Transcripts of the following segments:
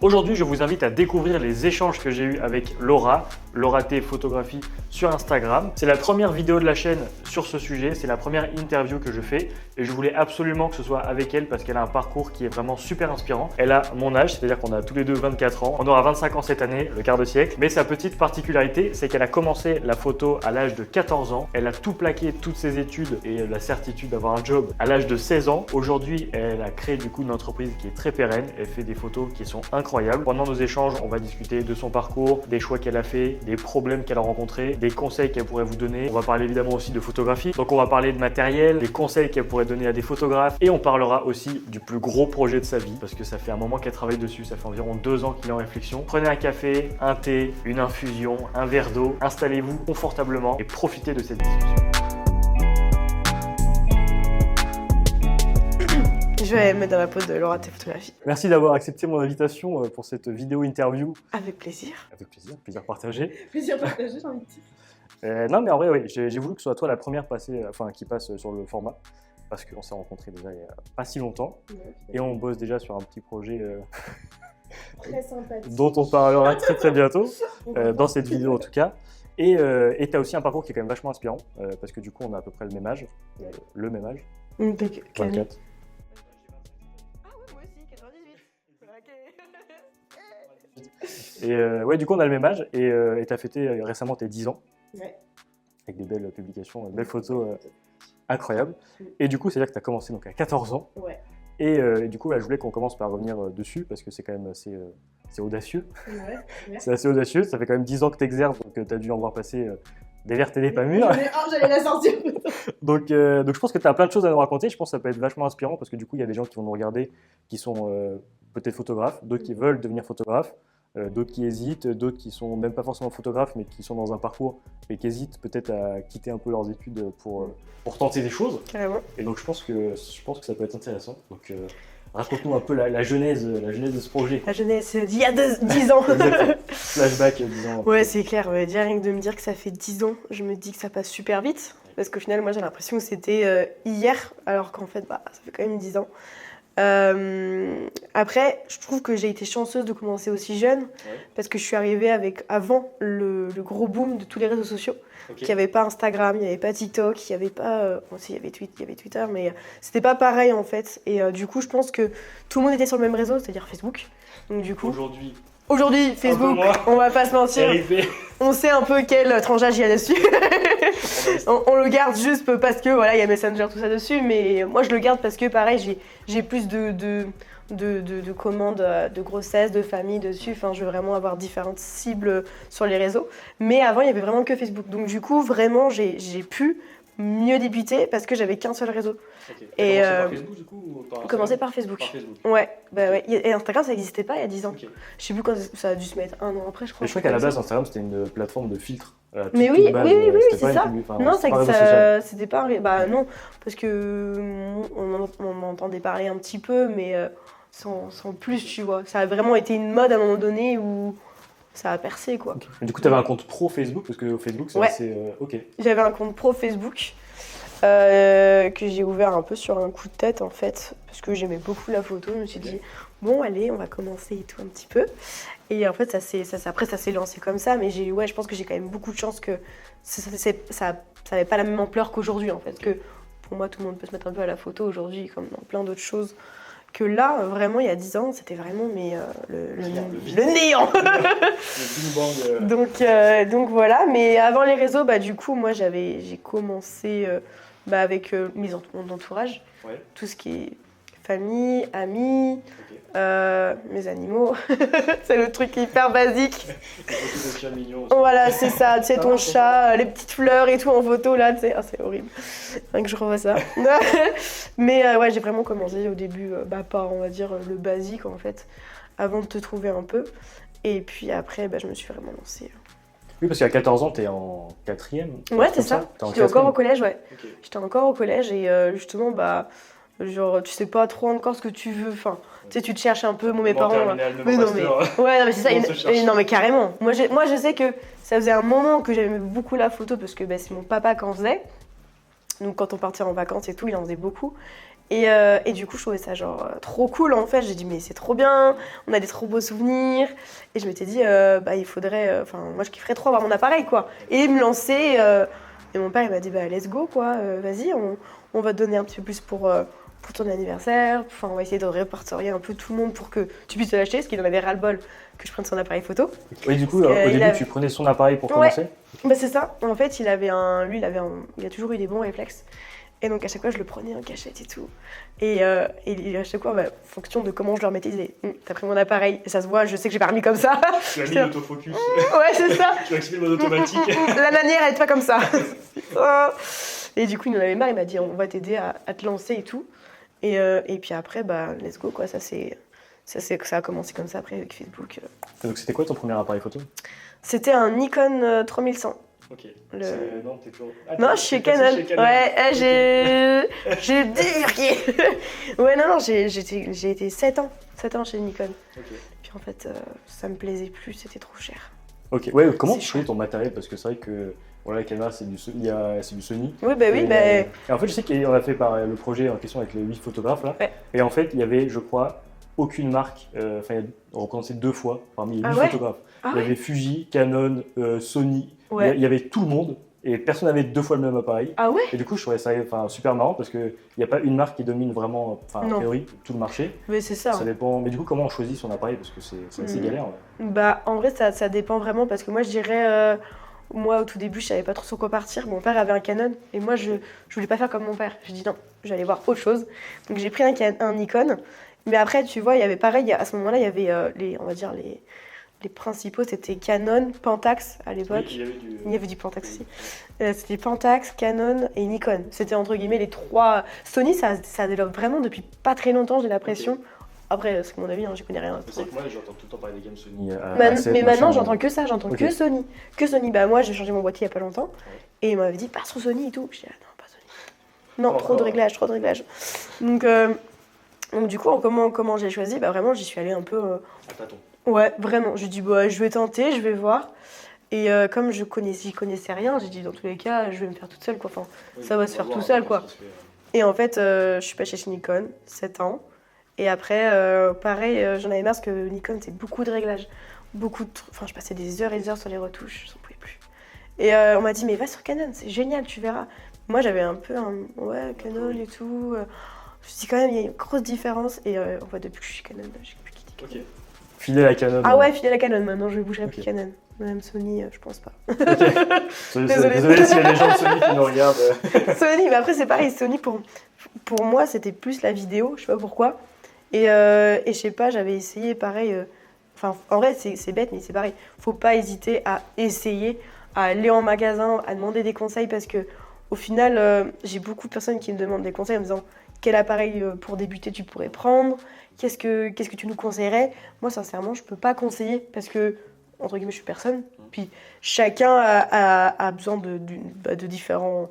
Aujourd'hui, je vous invite à découvrir les échanges que j'ai eus avec Laura, Laura T Photographie sur Instagram. C'est la première vidéo de la chaîne sur ce sujet, c'est la première interview que je fais et je voulais absolument que ce soit avec elle parce qu'elle a un parcours qui est vraiment super inspirant. Elle a mon âge, c'est-à-dire qu'on a tous les deux 24 ans. On aura 25 ans cette année, le quart de siècle. Mais sa petite particularité, c'est qu'elle a commencé la photo à l'âge de 14 ans. Elle a tout plaqué, toutes ses études et la certitude d'avoir un job à l'âge de 16 ans. Aujourd'hui, elle a créé du coup une entreprise qui est très pérenne. Elle fait des photos qui sont incroyables. Pendant nos échanges, on va discuter de son parcours, des choix qu'elle a fait, des problèmes qu'elle a rencontrés, des conseils qu'elle pourrait vous donner. On va parler évidemment aussi de photographie. Donc on va parler de matériel, des conseils qu'elle pourrait donner à des photographes et on parlera aussi du plus gros projet de sa vie parce que ça fait un moment qu'elle travaille dessus, ça fait environ 2 ans qu'il est en réflexion. Prenez un café, un thé, une infusion, un verre d'eau, installez-vous confortablement et profitez de cette discussion. Je vais me mettre dans la peau de Laura T Photographie. Merci d'avoir accepté mon invitation pour cette vidéo interview. Avec plaisir. Avec plaisir, plaisir partagé. Plaisir partagé, j'ai envie de dire. Non mais en vrai, oui, j'ai voulu que ce soit toi la première qui passe sur le format parce qu'on s'est rencontrés déjà il n'y a pas si longtemps et on bosse déjà sur un petit projet très sympathique dont on parlera très très bientôt, dans cette vidéo en tout cas. Et tu as aussi un parcours qui est quand même vachement inspirant parce que du coup on a à peu près le même âge. 24. Et ouais, du coup, on a le même âge et tu as fêté récemment tes 10 ans. Ouais. Avec des belles publications, belles photos incroyables. Et du coup, c'est-à-dire que tu as commencé donc, à 14 ans. Ouais. Et du coup, là, je voulais qu'on commence par revenir dessus parce que c'est quand même assez audacieux. Ouais. C'est assez audacieux. Ça fait quand même 10 ans que tu exerces, donc tu as dû en voir passer des vertes et des pas mûres. J'allais la sortir. donc je pense que tu as plein de choses à nous raconter. Je pense que ça peut être vachement inspirant parce que du coup, il y a des gens qui vont nous regarder qui sont peut-être photographes, d'autres qui veulent devenir photographes. D'autres qui hésitent, d'autres qui sont même pas forcément photographes mais qui sont dans un parcours et qui hésitent peut-être à quitter un peu leurs études pour tenter des choses. Carrément. Et donc je pense que ça peut être intéressant. Donc raconte-nous un peu la genèse de ce projet. La jeunesse d'il y a 10 ans. Flashback 10 ans. Ouais, c'est clair. Déjà rien que de me dire que ça fait 10 ans, je me dis que ça passe super vite. Parce qu'au final, moi j'ai l'impression que c'était hier, alors qu'en fait, ça fait quand même 10 ans. Après, je trouve que j'ai été chanceuse de commencer aussi jeune parce que je suis arrivée avant le gros boom de tous les réseaux sociaux. Il n'y avait pas Instagram, il n'y avait pas TikTok, il n'y avait pas... il y avait Twitter, mais c'était pas pareil en fait. Et du coup, je pense que tout le monde était sur le même réseau, c'est-à-dire Facebook. Donc du coup... Aujourd'hui, Facebook, on va pas se mentir, on sait un peu quel tranche d'âge il y a dessus. on le garde juste parce que voilà, il y a Messenger, tout ça dessus, mais moi je le garde parce que pareil, j'ai plus de commandes de grossesse, de famille dessus. Enfin, je veux vraiment avoir différentes cibles sur les réseaux. Mais avant, il y avait vraiment que Facebook. Donc du coup, vraiment, j'ai pu mieux débuter parce que j'avais qu'un seul réseau. Okay. Et commencé par Facebook du coup ou par commencé par Facebook. Ouais. Et Instagram, ça n'existait pas il y a 10 ans. Okay. Je sais plus quand ça a dû se mettre, 1 an après, je crois. Mais je crois qu'à la base, Instagram, c'était une plateforme de filtre. Mais oui, c'est ça. Non, c'est que c'était pas non, parce que on entendait parler un petit peu, mais sans plus, tu vois. Ça a vraiment été une mode à un moment donné où ça a percé, quoi. Okay. Du coup, tu avais un compte pro Facebook parce que Facebook, c'est assez... ok. J'avais un compte pro Facebook que j'ai ouvert un peu sur un coup de tête, en fait, parce que j'aimais beaucoup la photo. Je me suis dit, bon, allez, on va commencer et tout un petit peu. Et en fait, après, ça s'est lancé comme ça, mais je pense que j'ai quand même beaucoup de chance que ça n'avait pas la même ampleur qu'aujourd'hui, en fait. Que pour moi, tout le monde peut se mettre un peu à la photo aujourd'hui, comme dans plein d'autres choses. Que là, vraiment, il y a 10 ans, c'était vraiment le néant. Le donc voilà, mais avant les réseaux, du coup, moi, j'ai commencé avec mon entourage, tout ce qui est famille, amis, mes animaux, c'est le truc hyper basique. Voilà, c'est ça, tu sais, ton chat, les petites fleurs et tout en photo, là, tu sais, c'est horrible. Rien que je revois ça. Mais j'ai vraiment commencé au début par, on va dire, le basique, en fait, avant de te trouver un peu. Et puis après, je me suis vraiment lancée. Oui, parce qu'à 14 ans, t'es en 4e. Ouais, c'est ça. J'étais encore au collège, Okay. J'étais encore au collège et justement, genre, tu sais pas trop encore ce que tu veux. Enfin, tu sais, tu te cherches un peu. Mes parents. Mais c'est ça. Non, mais carrément. Moi, je sais que ça faisait un moment que j'aimais beaucoup la photo parce que c'est mon papa qui en faisait. Donc, quand on partait en vacances et tout, il en faisait beaucoup. Et du coup, je trouvais ça genre trop cool en fait. J'ai dit, mais c'est trop bien, on a des trop beaux souvenirs. Et je m'étais dit, il faudrait. Enfin, moi, je kifferais trop avoir mon appareil quoi. Et me lancer. Et mon père, il m'a dit, let's go quoi, vas-y, on va te donner un petit peu plus pour ton anniversaire. Enfin, on va essayer de répertorier un peu tout le monde pour que tu puisses te l'acheter, parce qu'il en avait ras-le-bol que je prenne son appareil photo. Oui, du coup, au début, tu prenais son appareil pour commencer. C'est ça. En fait, il a toujours eu des bons réflexes. Et donc à chaque fois, je le prenais en cachette et tout. Et à chaque fois, en fonction de comment je le remettais, il disait t'as pris mon appareil. Et ça se voit, je sais que j'ai pas remis comme ça. Tu as mis l'autofocus. Ouais, c'est ça. Tu as activé le mode automatique. La manière, elle est pas comme ça. Et du coup, il en avait marre. Il m'a dit on va t'aider à te lancer et tout. Et puis après, let's go quoi. Ça a commencé comme ça après avec Facebook. Donc c'était quoi ton premier appareil photo? C'était un Nikon 3100. Ok. Non, t'es toujours... non, je suis Canon. Ouais, j'ai bifurqué. Ouais, non, j'ai été 7 ans chez Nikon. Okay. Puis en fait, ça me plaisait plus, c'était trop cher. Ok, ouais, comment tu choisis ton matériel? Parce que c'est vrai que la caméra, c'est du Sony. Oui, Et en fait, je sais qu'on a fait le projet en question avec les 8 photographes là. Ouais. Et en fait, il y avait, je crois, aucune marque, on représentait 2 fois parmi les 8 photographes. Il y avait Fuji, Canon, Sony, il y avait tout le monde et personne n'avait 2 fois le même appareil. Ah ouais? Et du coup, je trouvais ça super marrant parce qu'il n'y a pas une marque qui domine vraiment, a priori, tout le marché. Mais c'est ça. Ça dépend. Mais du coup, comment on choisit son appareil? Parce que c'est assez galère. Ouais. En vrai, ça dépend vraiment parce que moi, je dirais. Moi, au tout début, je savais pas trop sur quoi partir. Mon père avait un Canon et moi, je voulais pas faire comme mon père. J'ai dit non, j'allais voir autre chose. Donc, j'ai pris un Nikon. Mais après, tu vois, il y avait pareil, à ce moment-là, il y avait les principaux, c'était Canon, Pentax à l'époque. Oui, il y avait du Pentax aussi. C'était Pentax, Canon et Nikon. C'était entre guillemets les 3. Sony, ça développe vraiment depuis pas très longtemps, j'ai l'impression. Okay. Après, c'est mon avis, j'y connais rien. C'est que moi, j'entends tout le temps parler des gamme Sony. Mais maintenant, j'entends que ça, que Sony. Que Sony. Moi, j'ai changé mon boîtier il y a pas longtemps. Et il m'avait dit, passe sur Sony et tout. Je dis, non, pas Sony. Non, trop de réglages. Donc du coup, comment j'ai choisi? Vraiment, j'y suis allée un peu... À tâtons. Ouais, vraiment. J'ai dit, je vais tenter, je vais voir. Et comme j'y connaissais rien, j'ai dit, dans tous les cas, je vais me faire toute seule, quoi. Enfin, ça va se faire tout seul, quoi. Et en fait, je suis passée chez Nikon, 7 ans. Et après, pareil, j'en avais marre parce que Nikon, c'est beaucoup de réglages. Je passais des heures et des heures sur les retouches, je n'en pouvais plus. Et on m'a dit, mais va sur Canon, c'est génial, tu verras. Moi, j'avais un peu Canon et tout... Je me suis dit quand même, il y a une grosse différence. Et en fait, depuis que je suis Canon, j'ai plus quitté Canon. Ok. Fidèle à Canon. Ah ouais, fidèle à Canon. Maintenant, je ne bougerai plus Canon. Même Sony, je pense pas. Okay. Désolé s'il y a des gens de Sony qui nous regardent. Sony, mais après, c'est pareil. Sony, pour moi, c'était plus la vidéo. Je sais pas pourquoi. Et je sais pas, j'avais essayé pareil. En vrai, c'est bête, mais c'est pareil. Faut pas hésiter à essayer, à aller en magasin, à demander des conseils parce que. Au final, j'ai beaucoup de personnes qui me demandent des conseils en me disant quel appareil pour débuter tu pourrais prendre, qu'est-ce que tu nous conseillerais. Moi, sincèrement, je peux pas conseiller parce que, entre guillemets, je suis personne. Puis chacun a besoin de différentes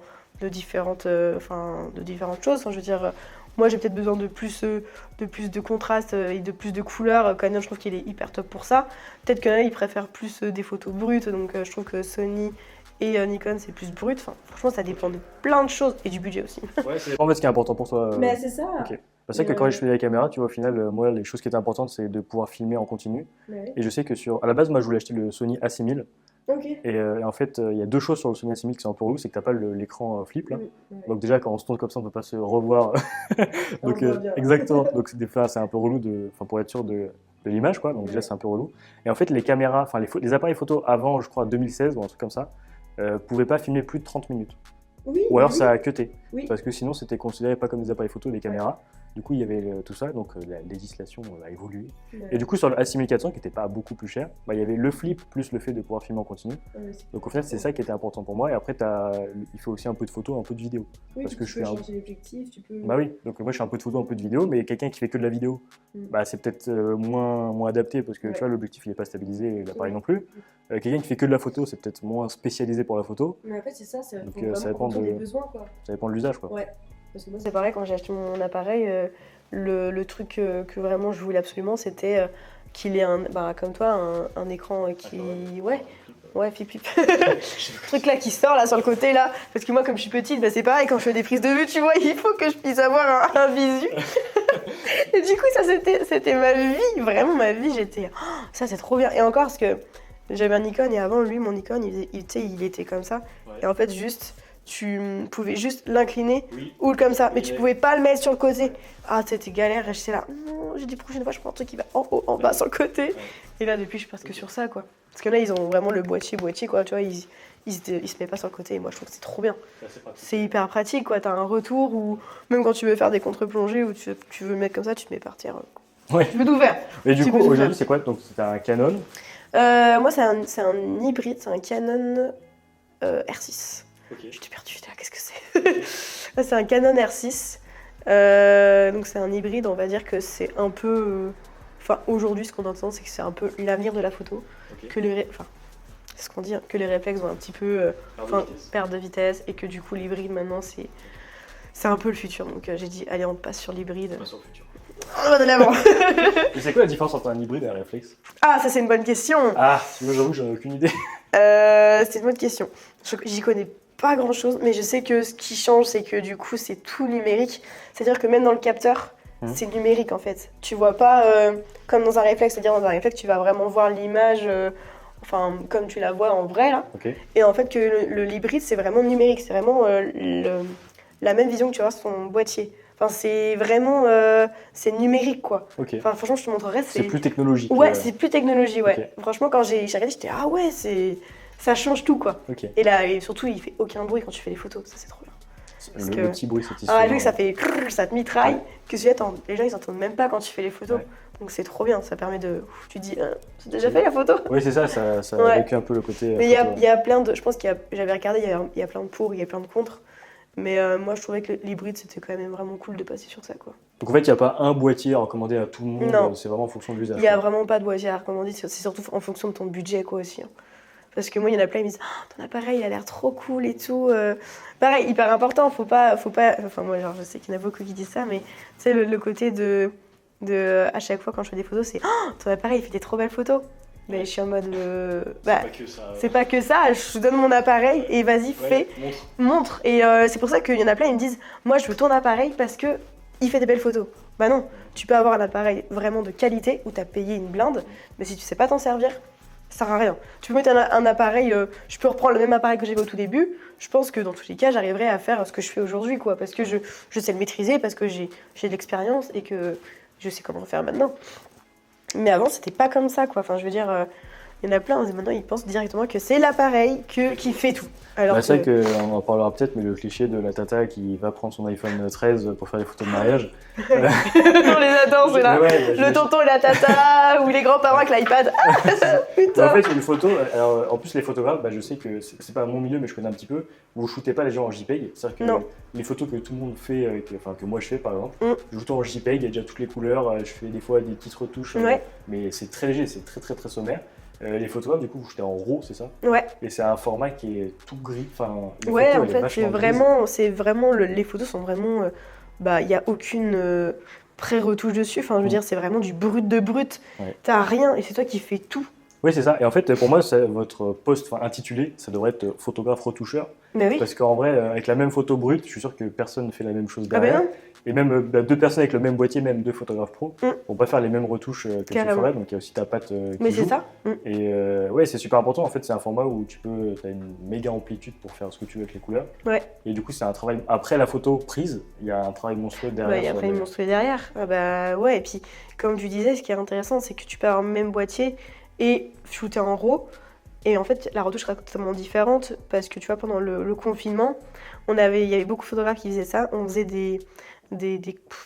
choses. Je veux dire, moi, j'ai peut-être besoin de plus de contraste et de plus de couleurs. Canon, je trouve qu'il est hyper top pour ça. Peut-être que là, il préfère plus des photos brutes, donc je trouve que Sony... Et Nikon, c'est plus brut. Franchement, ça dépend de plein de choses et du budget aussi. Ouais, c'est en fait ce qui est important pour toi. Mais c'est ça. Okay. C'est vrai que quand je faisais la caméra, tu vois, au final, moi, les choses qui étaient importantes, c'est de pouvoir filmer en continu. Ouais. Et je sais que à la base, moi, je voulais acheter le Sony A6000. Okay. Et en fait, il y a 2 choses sur le Sony A6000 qui sont un peu relou, c'est que t'as pas l'écran flip là. Ouais. Donc déjà, quand on se tourne comme ça, on peut pas se revoir. Donc exactement. Donc c'est un peu relou pour être sûr de l'image, quoi. Donc déjà, c'est un peu relou. Et en fait, les caméras, les appareils photo avant, je crois, 2016 ou un truc comme ça. Pouvaient pas filmer plus de 30 minutes. Oui, ou alors ça a cuté. Oui. Parce que sinon, c'était considéré pas comme des appareils photo, des caméras. Du coup, il y avait tout ça, donc la législation a évolué. Ouais. Et du coup, sur le A6400, qui n'était pas beaucoup plus cher, il y avait le flip plus le fait de pouvoir filmer en continu. Donc au final, c'est ça qui était important pour moi. Et après, il faut aussi un peu de photo, un peu de vidéo. Oui, parce que tu peux changer l'objectif, tu peux... oui, donc moi je fais un peu de photo, un peu de vidéo, mais quelqu'un qui fait que de la vidéo, c'est peut-être moins adapté parce que tu vois, l'objectif il n'est pas stabilisé et l'appareil non plus. Quelqu'un qui fait que de la photo, c'est peut-être moins spécialisé pour la photo. Mais en fait, c'est ça, donc, ça dépend des besoins, quoi. Ça dépend de l'usage, quoi. Ouais. Parce que moi, c'est pareil, quand j'ai acheté mon appareil, le truc que vraiment je voulais absolument, c'était qu'il ait comme toi, un écran qui... Ouais, pip pip. Le truc là qui sort là sur le côté là. Parce que moi, comme je suis petite, bah, c'est pareil, quand je fais des prises de vue, tu vois, il faut que je puisse avoir un visu. Et du coup, ça c'était ma vie, vraiment ma vie. J'étais. Oh, ça c'est trop bien. Et encore, parce que j'avais un Nikon et avant, lui, mon Nikon, il était comme ça. Ouais. Et en fait, juste. Tu pouvais juste l'incliner Oui. ou comme ça, mais tu Ouais. pouvais pas le mettre sur le côté. Ah, c'était galère, et j'étais là. Non, j'ai dit prochaine fois, je prends un truc qui va en haut, en bas, sur le côté. Ouais. Et là, depuis, je passe que sur ça, quoi. Parce que là, ils ont vraiment le boîtier, quoi. Tu vois, ils se mettent pas sur le côté. Et moi, je trouve que c'est trop bien. C'est pratique. C'est hyper pratique, quoi. T'as un retour ou même quand tu veux faire des contre-plongées ou tu veux le mettre comme ça, tu te mets par terre. Ouais. Tu peux tout faire. Et du Tu coup, peux tout aujourd'hui, faire. c'est quoi? Donc, c'est un Canon. Moi, c'est un hybride, c'est un Canon R6. Ok. J'étais perdue, j'étais là, qu'est-ce que c'est? Là, c'est un Canon R6. Donc, c'est un hybride, on va dire que c'est un peu. Enfin, aujourd'hui, ce qu'on entend, c'est que c'est un peu l'avenir de la photo. Ok. Enfin, c'est ce qu'on dit, hein, que les réflexes vont un petit peu perdre de vitesse et que du coup, l'hybride maintenant, c'est un peu le futur. Donc, j'ai dit, allez, on passe sur l'hybride. Pas sur le futur. On va de l'avant. Et c'est quoi la différence entre un hybride et un réflexe? Ah, ça, c'est une bonne question. Ah, moi j'avoue, j'en ai aucune idée. C'est une bonne question. J'y connais pas grand chose, mais je sais que ce qui change, c'est que du coup, c'est tout numérique. C'est-à-dire que même dans le capteur, c'est numérique en fait. Tu vois pas comme dans un réflexe, c'est-à-dire dans un réflexe, tu vas vraiment voir l'image, enfin, comme tu la vois en vrai là. Ok. Et en fait, que l'hybride, c'est vraiment numérique. C'est vraiment la même vision que tu vois sur ton boîtier. Enfin, c'est vraiment c'est numérique quoi. Ok. Enfin, franchement, je te montrerai. C'est plus technologique. Ouais, c'est plus technologie, ouais. Ok. Franchement, quand j'ai regardé, j'étais ah ouais, ça change tout quoi. Ok. Et là, et surtout, il fait aucun bruit quand tu fais les photos, ça c'est trop bien. Le, que- le petit bruit satisfaisant. Ah, lui, que ça fait crrr, ça te mitraille, Ouais. que tu attends. Les gens ils entendent même pas quand tu fais les photos. Ouais. Donc c'est trop bien, ça permet de. Tu te dis, j'ai déjà fait la photo. Oui, c'est ça, ça Ouais. a vécu un peu le côté. Mais il y photo. a plein de. Je pense j'avais regardé, il y a plein de pour, il y a plein de contre. Mais moi, je trouvais que l'hybride, c'était quand même vraiment cool de passer sur ça quoi. Donc en fait, il n'y a pas un boîtier à recommander à tout le monde, Non. c'est vraiment en fonction de l'usage. Il y a quoi. vraiment pas de boîtier à recommander, c'est surtout en fonction de ton budget quoi aussi. Hein. Parce que moi, il y en a plein, ils me disent oh, ton appareil, il a l'air trop cool et tout. Pareil, hyper important, faut pas. Enfin, moi, genre, je sais qu'il y en a beaucoup qui disent ça, mais tu sais, le côté de. À chaque fois, quand je fais des photos, c'est oh, ton appareil, il fait des trop belles photos. Mais je suis en mode. Bah, que ça. c'est pas que ça, je te donne mon appareil et vas-y, fais, montre. Et c'est pour ça qu'il y en a plein, ils me disent moi, je veux ton appareil parce que il fait des belles photos. Bah non, tu peux avoir un appareil vraiment de qualité où tu as payé une blinde, mais si tu sais pas t'en servir, ça sert à rien. Tu peux mettre un appareil, je peux reprendre le même appareil que j'avais au tout début, je pense que dans tous les cas, j'arriverai à faire ce que je fais aujourd'hui, quoi, parce que je sais le maîtriser, parce que j'ai de l'expérience et que je sais comment le faire maintenant. Mais avant, c'était pas comme ça, quoi. Enfin, je veux dire, il y en a plein, maintenant ils pensent directement que c'est l'appareille qui fait tout. Alors Bah, c'est vrai qu'on en parlera peut-être, mais le cliché de la tata qui va prendre son iPhone 13 pour faire des photos de mariage. on les adore, c'est là. Ouais, Le tonton et la tata, ou les grands-parents avec l'iPad. Ah, Mais putain. en fait, une photo, alors, en plus les photographes, bah, je sais que c'est pas mon milieu, mais je connais un petit peu, vous shootez pas les gens en JPEG, c'est-à-dire que Non. les photos que tout le monde fait, enfin que moi je fais par exemple, Mm. je shoot en JPEG, il y a déjà toutes les couleurs, je fais des fois des petites retouches, Ouais. mais c'est très léger, c'est très très très sommaire. Les photographes, du coup, vous shootez en RAW, c'est ça? Ouais. Et c'est un format qui est tout gris, enfin, les Ouais, photos, en elle est fait, vachement grise. c'est vraiment les photos sont vraiment, bah, il y a aucune pré-retouche dessus. Enfin, je veux dire, c'est vraiment du brut de brut. Ouais. T'as rien et c'est toi qui fais tout. Oui, c'est ça. Et en fait, pour moi, votre post intitulé, ça devrait être photographe retoucheur. Mais oui. Parce qu'en vrai, avec la même photo brute, je suis sûr que personne ne fait la même chose Ah ben derrière. non. Et même deux personnes avec le même boîtier, même deux photographes pro, Mm. vont pas faire les mêmes retouches que tu Carrément. ferais. Donc il y a aussi ta patte qui Mais c'est joue. ça. Mm. Et ouais, c'est super important. En fait, c'est un format où tu as une méga amplitude pour faire ce que tu veux avec les couleurs. Ouais. Et du coup, c'est un travail. Après la photo prise, il y a un travail monstrueux derrière. Ouais, et après, sur ils le- m'ont montré derrière. Ah bah ouais, et puis, comme tu disais, ce qui est intéressant, c'est que tu peux avoir le même boîtier et shooter en RAW. Et en fait, la retouche sera totalement différente parce que tu vois, pendant le confinement, il y avait beaucoup de photographes qui faisaient ça. On faisait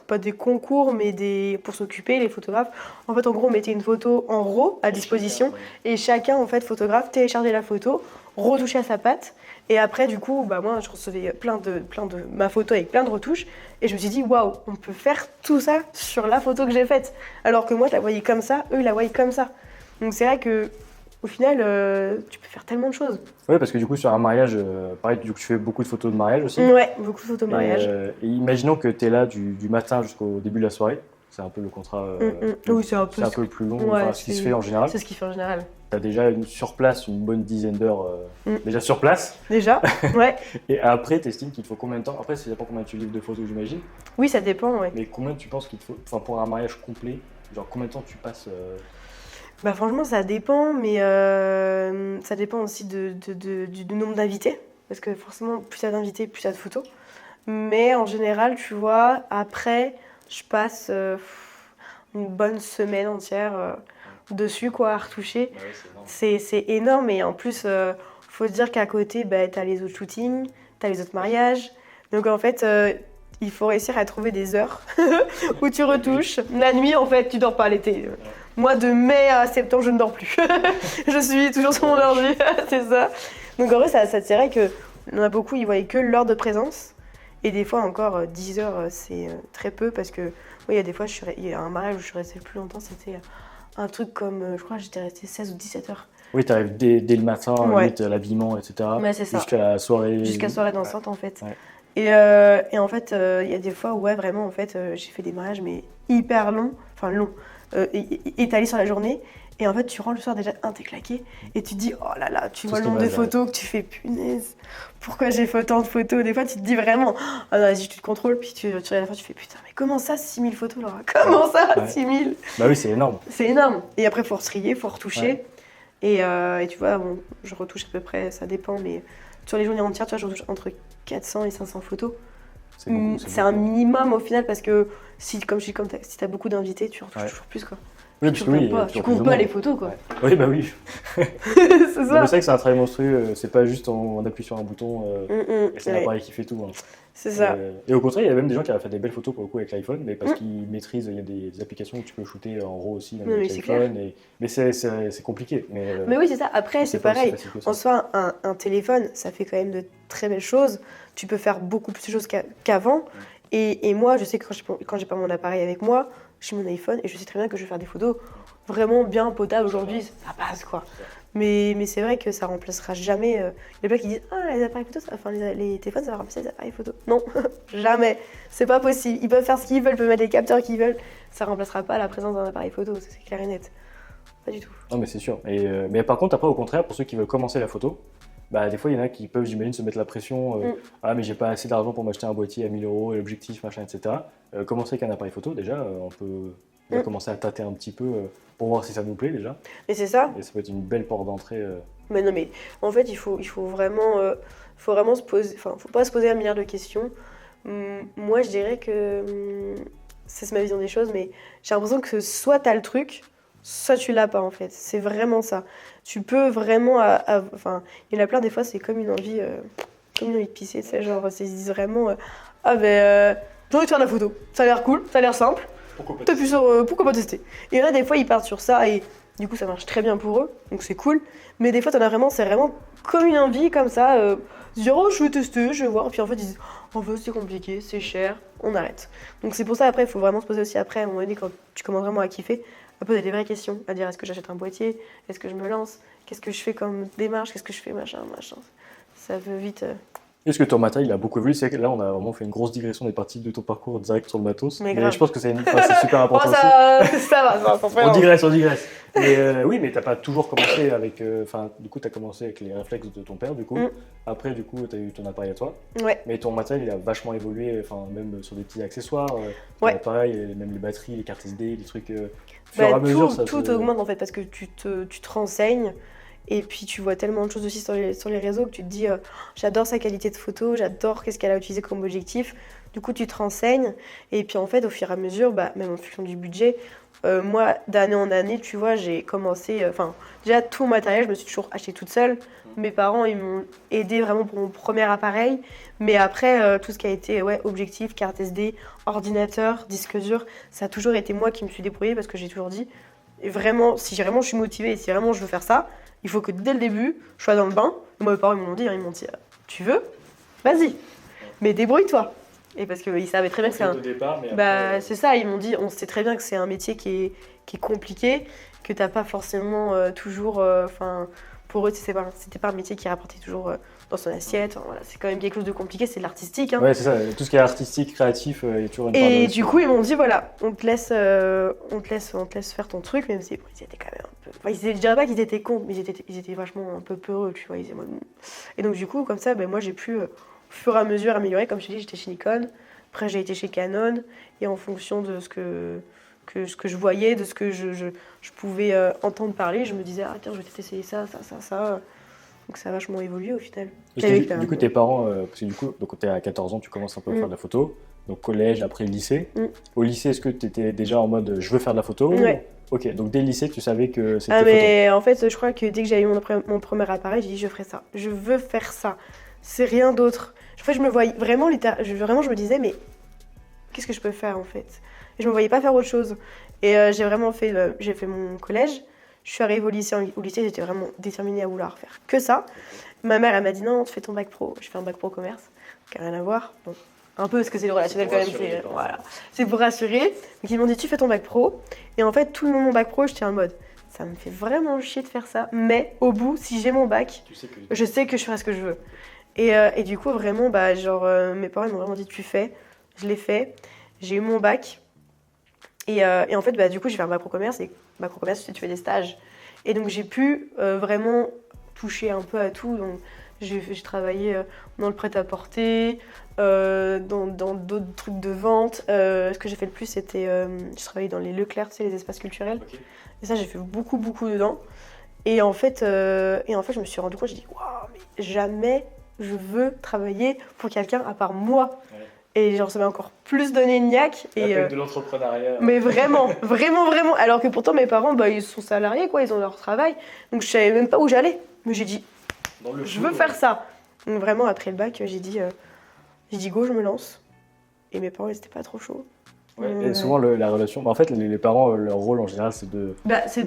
pas des concours, mais pour s'occuper, les photographes. En fait, en gros, on mettait une photo en RAW à disposition et chacun, en fait, photographe, téléchargeait la photo, retouchait à sa patte. Et après, du coup, bah, moi, je recevais plein de ma photo avec plein de retouches. Et je me suis dit, waouh, on peut faire tout ça sur la photo que j'ai faite. Alors que moi, je la voyais comme ça, eux, ils la voyaient comme ça. Donc c'est vrai que au final, tu peux faire tellement de choses. Ouais, parce que du coup, sur un mariage, pareil, du coup, tu fais beaucoup de photos de mariage aussi. Ouais, beaucoup de photos de mariage. Et imaginons que tu es là du matin jusqu'au début de la soirée. c'est un peu le contrat. Oui, c'est un peu le plus long, ouais, ce qui se fait en général. C'est ce qui fait en général. Tu as déjà sur place une bonne dizaine d'heures déjà sur place. Déjà, ouais. Et après, tu estimes qu'il te faut combien de temps? Après, ça dépend combien tu livres de photos, j'imagine. Oui, ça dépend, ouais. Mais combien tu penses qu'il te faut, enfin, pour un mariage complet, genre combien de temps tu passes Bah franchement, ça dépend, mais ça dépend aussi du nombre d'invités. Parce que forcément, plus t'as d'invités, plus t'as de photos. Mais en général, tu vois, après, je passe une bonne semaine entière dessus, quoi, à retoucher. Ouais, C'est énorme, et en plus, faut se dire qu'à côté, bah, t'as les autres shootings, t'as les autres mariages. Donc en fait, il faut réussir à trouver des heures où tu retouches. La nuit, en fait, tu dors pas l'été. Moi, de mai à septembre, je ne dors plus. Je suis toujours sur mon ordi, c'est ça. Donc en vrai, ça tirait que, il y en a beaucoup, ils voyaient que l'heure de présence. Et des fois, encore 10 heures, c'est très peu, parce que, oui, il y a des fois, il y a un mariage où je suis restée le plus longtemps, c'était un truc comme, je crois que j'étais restée 16 ou 17 heures. Oui, tu arrives dès le matin, Ouais. l'habillement, etc. Ouais, c'est ça. Jusqu'à la soirée. Jusqu'à soirée dansante, en fait. Ouais. Et en fait, il y a des fois où, ouais, vraiment, en fait, j'ai fait des mariages, mais hyper longs, enfin longs, étalés sur la journée. Et en fait, tu rentres le soir déjà, t'es claqué, et tu te dis, oh là là, tu vois le nombre de photos que tu fais, punaise, pourquoi j'ai fait autant de photos? Des fois, tu te dis vraiment, ah non, vas-y, tu te contrôles, puis tu regardes la fois, tu fais, putain, mais comment ça, 6000 photos, Laura? Comment ça, 6000? Bah oui, c'est énorme. C'est énorme. Et après, il faut retrier, faut retoucher. Ouais. Et tu vois, bon, je retouche à peu près, ça dépend, mais sur les journées entières, tu vois, je retouche entre 400 et 500 photos. C'est un minimum au final, parce que si t'as beaucoup d'invités, tu retouches toujours plus, quoi. Oui, tu comptes pas les photos, quoi. Ouais. Oui, bah oui. C'est ça. C'est vrai que c'est un travail monstrueux, c'est pas juste on appuie sur un bouton et c'est l'appareil qui fait tout. Hein. C'est ça. Et au contraire, il y a même des gens qui ont fait des belles photos pour le coup avec l'iPhone, mais parce qu'ils maîtrisent, il y a des applications où tu peux shooter en RAW aussi avec l'iPhone. Mais c'est compliqué. Mais oui, c'est ça. Après, c'est pareil. En soi, un téléphone, ça fait quand même de très belles choses. Tu peux faire beaucoup plus de choses qu'avant. Et moi, je sais que quand j'ai pas mon appareil avec moi, j'ai mon iPhone et je sais très bien que je vais faire des photos vraiment bien potables aujourd'hui, ça passe, quoi. Mais c'est vrai que ça remplacera jamais. Les gens qui disent, ah, les appareils photo, les téléphones, ça va remplacer les appareils photo. Non, jamais. C'est pas possible. Ils peuvent faire ce qu'ils veulent, ils peuvent mettre les capteurs qu'ils veulent. Ça remplacera pas la présence d'un appareil photo, c'est clair et net. Pas du tout. Non, mais c'est sûr. Mais par contre, après, au contraire, pour ceux qui veulent commencer la photo, bah, des fois, il y en a qui peuvent, j'imagine, se mettre la pression. Ah, mais j'ai pas assez d'argent pour m'acheter un boîtier à 1000 €, et l'objectif, machin, etc. Commencer avec un appareil photo, déjà, on peut commencer à tâter un petit peu pour voir si ça nous plaît, déjà. Et c'est ça. Et ça peut être une belle porte d'entrée. Mais non, mais en fait, il faut vraiment se poser. Enfin, faut pas se poser un milliard de questions. Moi, je dirais que c'est ma vision des choses, mais j'ai l'impression que soit t'as le truc, soit tu l'as pas, en fait. C'est vraiment ça. Tu peux vraiment... Enfin, il y en a plein, des fois, c'est comme une envie de pisser, tu sais, genre, ils se disent vraiment... ah, ben, j'ai envie de faire de la photo. Ça a l'air cool, ça a l'air simple. Pourquoi pas tester? Et il y en a, des fois, ils partent sur ça, et du coup, ça marche très bien pour eux, donc c'est cool. Mais des fois, c'est vraiment comme une envie, comme ça, se dire, oh, je vais tester, je vais voir. Et puis en fait, ils disent, en fait, c'est compliqué, c'est cher, on arrête. Donc c'est pour ça, après, il faut vraiment se poser aussi après, à un moment donné, quand tu commences vraiment à kiffer, à poser des vraies questions, à dire, est-ce que j'achète un boîtier? Est-ce que je me lance? Qu'est-ce que je fais comme démarche? Qu'est-ce que je fais, machin. Ça veut vite... Est-ce que ton matériel il a beaucoup évolué? C'est vrai que là, on a vraiment fait une grosse digression des parties de ton parcours direct sur le matos. Mais je pense que c'est super important aussi. Ça va. On digresse. Mais oui, mais t'as pas toujours commencé avec... du coup, t'as commencé avec les réflexes de ton père, du coup. Après, du coup, t'as eu ton appareil à toi. Ouais. Mais ton matériel, il a vachement évolué, même sur des petits accessoires. Ton appareil, même les batteries, les cartes SD, les trucs... fur et à mesure, tout augmente, en fait, parce que tu te renseignes. Et puis tu vois tellement de choses aussi sur les réseaux que tu te dis j'adore sa qualité de photo, j'adore qu'est-ce qu'elle a utilisé comme objectif. Du coup tu te renseignes et puis en fait au fur et à mesure, même en fonction du budget, moi d'année en année tu vois j'ai commencé, déjà tout mon matériel je me suis toujours acheté toute seule. Mes parents ils m'ont aidé vraiment pour mon premier appareil, mais après tout ce qui a été objectif, carte SD, ordinateur, disque dur, ça a toujours été moi qui me suis débrouillée parce que j'ai toujours dit et vraiment si vraiment je suis motivée et si vraiment je veux faire ça, il faut que dès le début, je sois dans le bain. Et moi, mes parents ils m'ont dit, tu veux? Vas-y, mais débrouille-toi. Et parce qu'ils savaient très bien que c'est un... c'est ça, ils m'ont dit, on sait très bien que c'est un métier qui est compliqué, que t'as pas forcément toujours pour eux, c'était pas un métier qui rapportait toujours dans son assiette. Enfin, voilà, c'est quand même quelque chose de compliqué, c'est de l'artistique. Hein. Ouais, c'est ça. Tout ce qui est artistique, créatif, il y a toujours une part de Et risque. du coup, ils m'ont dit voilà, on te laisse faire ton truc, même si ils étaient quand même un peu. Enfin, je dirais pas qu'ils étaient contre, mais ils étaient vachement un peu peureux, tu vois. Et donc, du coup, comme ça, moi, j'ai pu, au fur et à mesure, améliorer. Comme je t'ai dit, j'étais chez Nikon, après, j'ai été chez Canon, et en fonction de ce que je voyais, de ce que je pouvais entendre parler, je me disais, ah tiens, je vais peut-être essayer ça. Donc, ça a vachement évolué au final. Du coup, tes parents, parce que du coup, donc, tu es à 14 ans, tu commences un peu à faire de la photo. Donc collège, après le lycée. Au lycée, est-ce que tu étais déjà en mode je veux faire de la photo? Ouais. Ok, donc dès le lycée, tu savais que c'était Ah, mais photo. en fait, je crois que dès que j'ai eu mon premier appareil, j'ai dit je ferai ça. Je veux faire ça. C'est rien d'autre. En fait, je me voyais vraiment, je me disais, mais qu'est-ce que je peux faire en fait? Et je me voyais pas faire autre chose. Et j'ai fait mon collège. Je suis arrivée au lycée. Au lycée, j'étais vraiment déterminée à vouloir faire que ça. Ma mère, elle m'a dit non, tu fais ton bac pro. Je fais un bac pro commerce, qui n'a rien à voir. Bon, un peu parce que c'est le relationnel quand même. Voilà. C'est pour rassurer. Donc ils m'ont dit tu fais ton bac pro. Et en fait, tout le long de mon bac pro, j'étais en mode ça me fait vraiment chier de faire ça. Mais au bout, si j'ai mon bac, je sais que je ferai ce que je veux. Et du coup, vraiment, mes parents m'ont vraiment dit tu fais. Je l'ai fait. J'ai eu mon bac. Et en fait, du coup, j'ai fait un bac pro commerce. Et bac pro commerce, tu fais des stages. Et donc, j'ai pu vraiment toucher un peu à tout. Donc, j'ai travaillé dans le prêt-à-porter, dans d'autres trucs de vente. Ce que j'ai fait le plus, c'était... j'ai travaillé dans les Leclerc, tu sais, les espaces culturels. Okay. Et ça, j'ai fait beaucoup dedans. Et en fait, je me suis rendu compte, j'ai dit, waouh, mais jamais je veux travailler pour quelqu'un à part moi. Ouais. Et genre, ça m'a encore plus donné une niaque. Avec de l'entrepreneuriat. Mais vraiment. Alors que pourtant, mes parents, ils sont salariés, quoi, ils ont leur travail. Donc, je savais même pas où j'allais. Mais j'ai dit, je veux faire ça. Donc, vraiment, après le bac, j'ai dit go, je me lance. Et mes parents, ils étaient pas trop chauds. Ouais, et souvent, la relation... En fait, les parents, leur rôle, en général, c'est de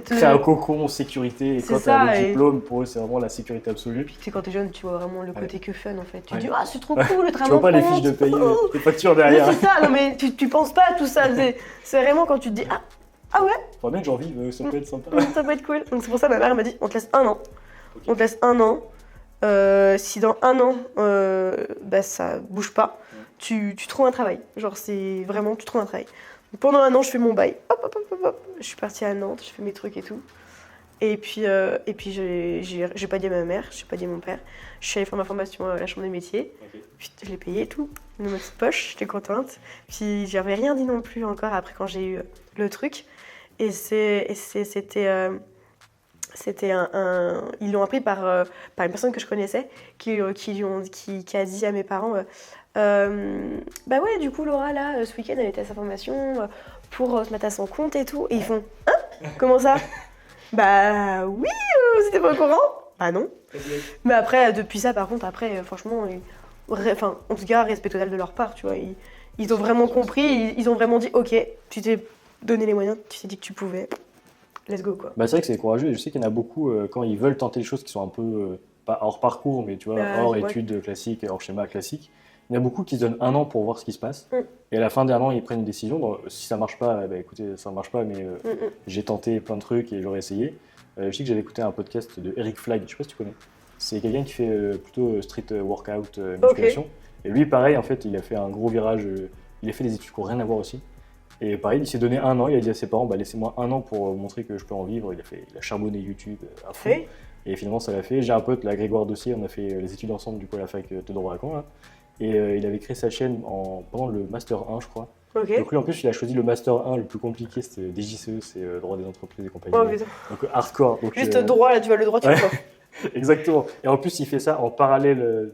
créer un cocon, sécurité. Et quand tu as le diplôme, pour eux, c'est vraiment la sécurité absolue. Puis quand t'es jeune, tu vois vraiment le côté que fun, en fait. Tu dis, c'est trop cool, le travail. Tu vois pas les fiches de paye, les factures derrière. Mais c'est ça, non mais tu penses pas à tout ça. C'est vraiment quand tu te dis, ah ouais. Faudrait bien que j'en vive, ça peut être sympa. Ça peut être cool. Donc c'est pour ça, ma mère m'a dit, on te laisse 1 an. Okay. On te laisse 1 an. Si dans 1 an, ça bouge pas, tu trouves un travail. Genre, c'est vraiment, tu trouves un travail. Donc, pendant 1 an, je fais mon bail. Hop. Je suis partie à Nantes, je fais mes trucs et tout. Et puis j'ai pas dit à ma mère, j'ai pas dit à mon père. Je suis allée faire ma formation à la Chambre des métiers. Okay. Puis je l'ai payé et tout, dans ma petite poche, j'étais contente. Puis j'avais rien dit non plus encore après quand j'ai eu le truc. Et c'était ils l'ont appris par une personne que je connaissais qui a dit à mes parents ouais, du coup Laura là ce week-end elle était à sa formation pour se mettre à son compte et tout. Et ils font comment ça? Bah oui, c'était pas au courant? Bah non. Mais après, depuis ça, par contre, franchement, en tout cas, respect total de leur part, tu vois. Ils ont vraiment compris, ils ont vraiment dit, ok, tu t'es donné les moyens, tu t'es dit que tu pouvais, let's go, quoi. Bah c'est vrai que c'est courageux, et je sais qu'il y en a beaucoup, quand ils veulent tenter des choses qui sont un peu, pas hors parcours, mais tu vois, hors études classiques, hors schéma classique, il y en a beaucoup qui se donnent 1 an pour voir ce qui se passe. Et à la fin d'1 an, ils prennent une décision. Donc, si ça marche pas, écoutez, ça marche pas, mais j'ai tenté plein de trucs et j'aurais essayé. Je sais que j'avais écouté un podcast de Eric Flag, je sais pas si tu connais. C'est quelqu'un qui fait plutôt street workout, musculation. Okay. Et lui, pareil, en fait, il a fait un gros virage. Il a fait des études qui n'ont rien à voir aussi. Et pareil, il s'est donné 1 an. Il a dit à ses parents, laissez-moi 1 an pour montrer que je peux en vivre. Il a charbonné YouTube à fond. Et finalement, ça l'a fait. J'ai un pote, la Grégoire Dossier, on a fait les études ensemble du coup à la fac de droit à Caen. Là. Et il avait créé sa chaîne pendant le Master 1, je crois. Okay. Donc lui, en plus, il a choisi le Master 1 le plus compliqué, c'était DJCE, c'est droit des entreprises et compagnie. Donc hardcore. Donc, juste droit, là, tu vas le droit, tu vois. Exactement. Et en plus, il fait ça en parallèle,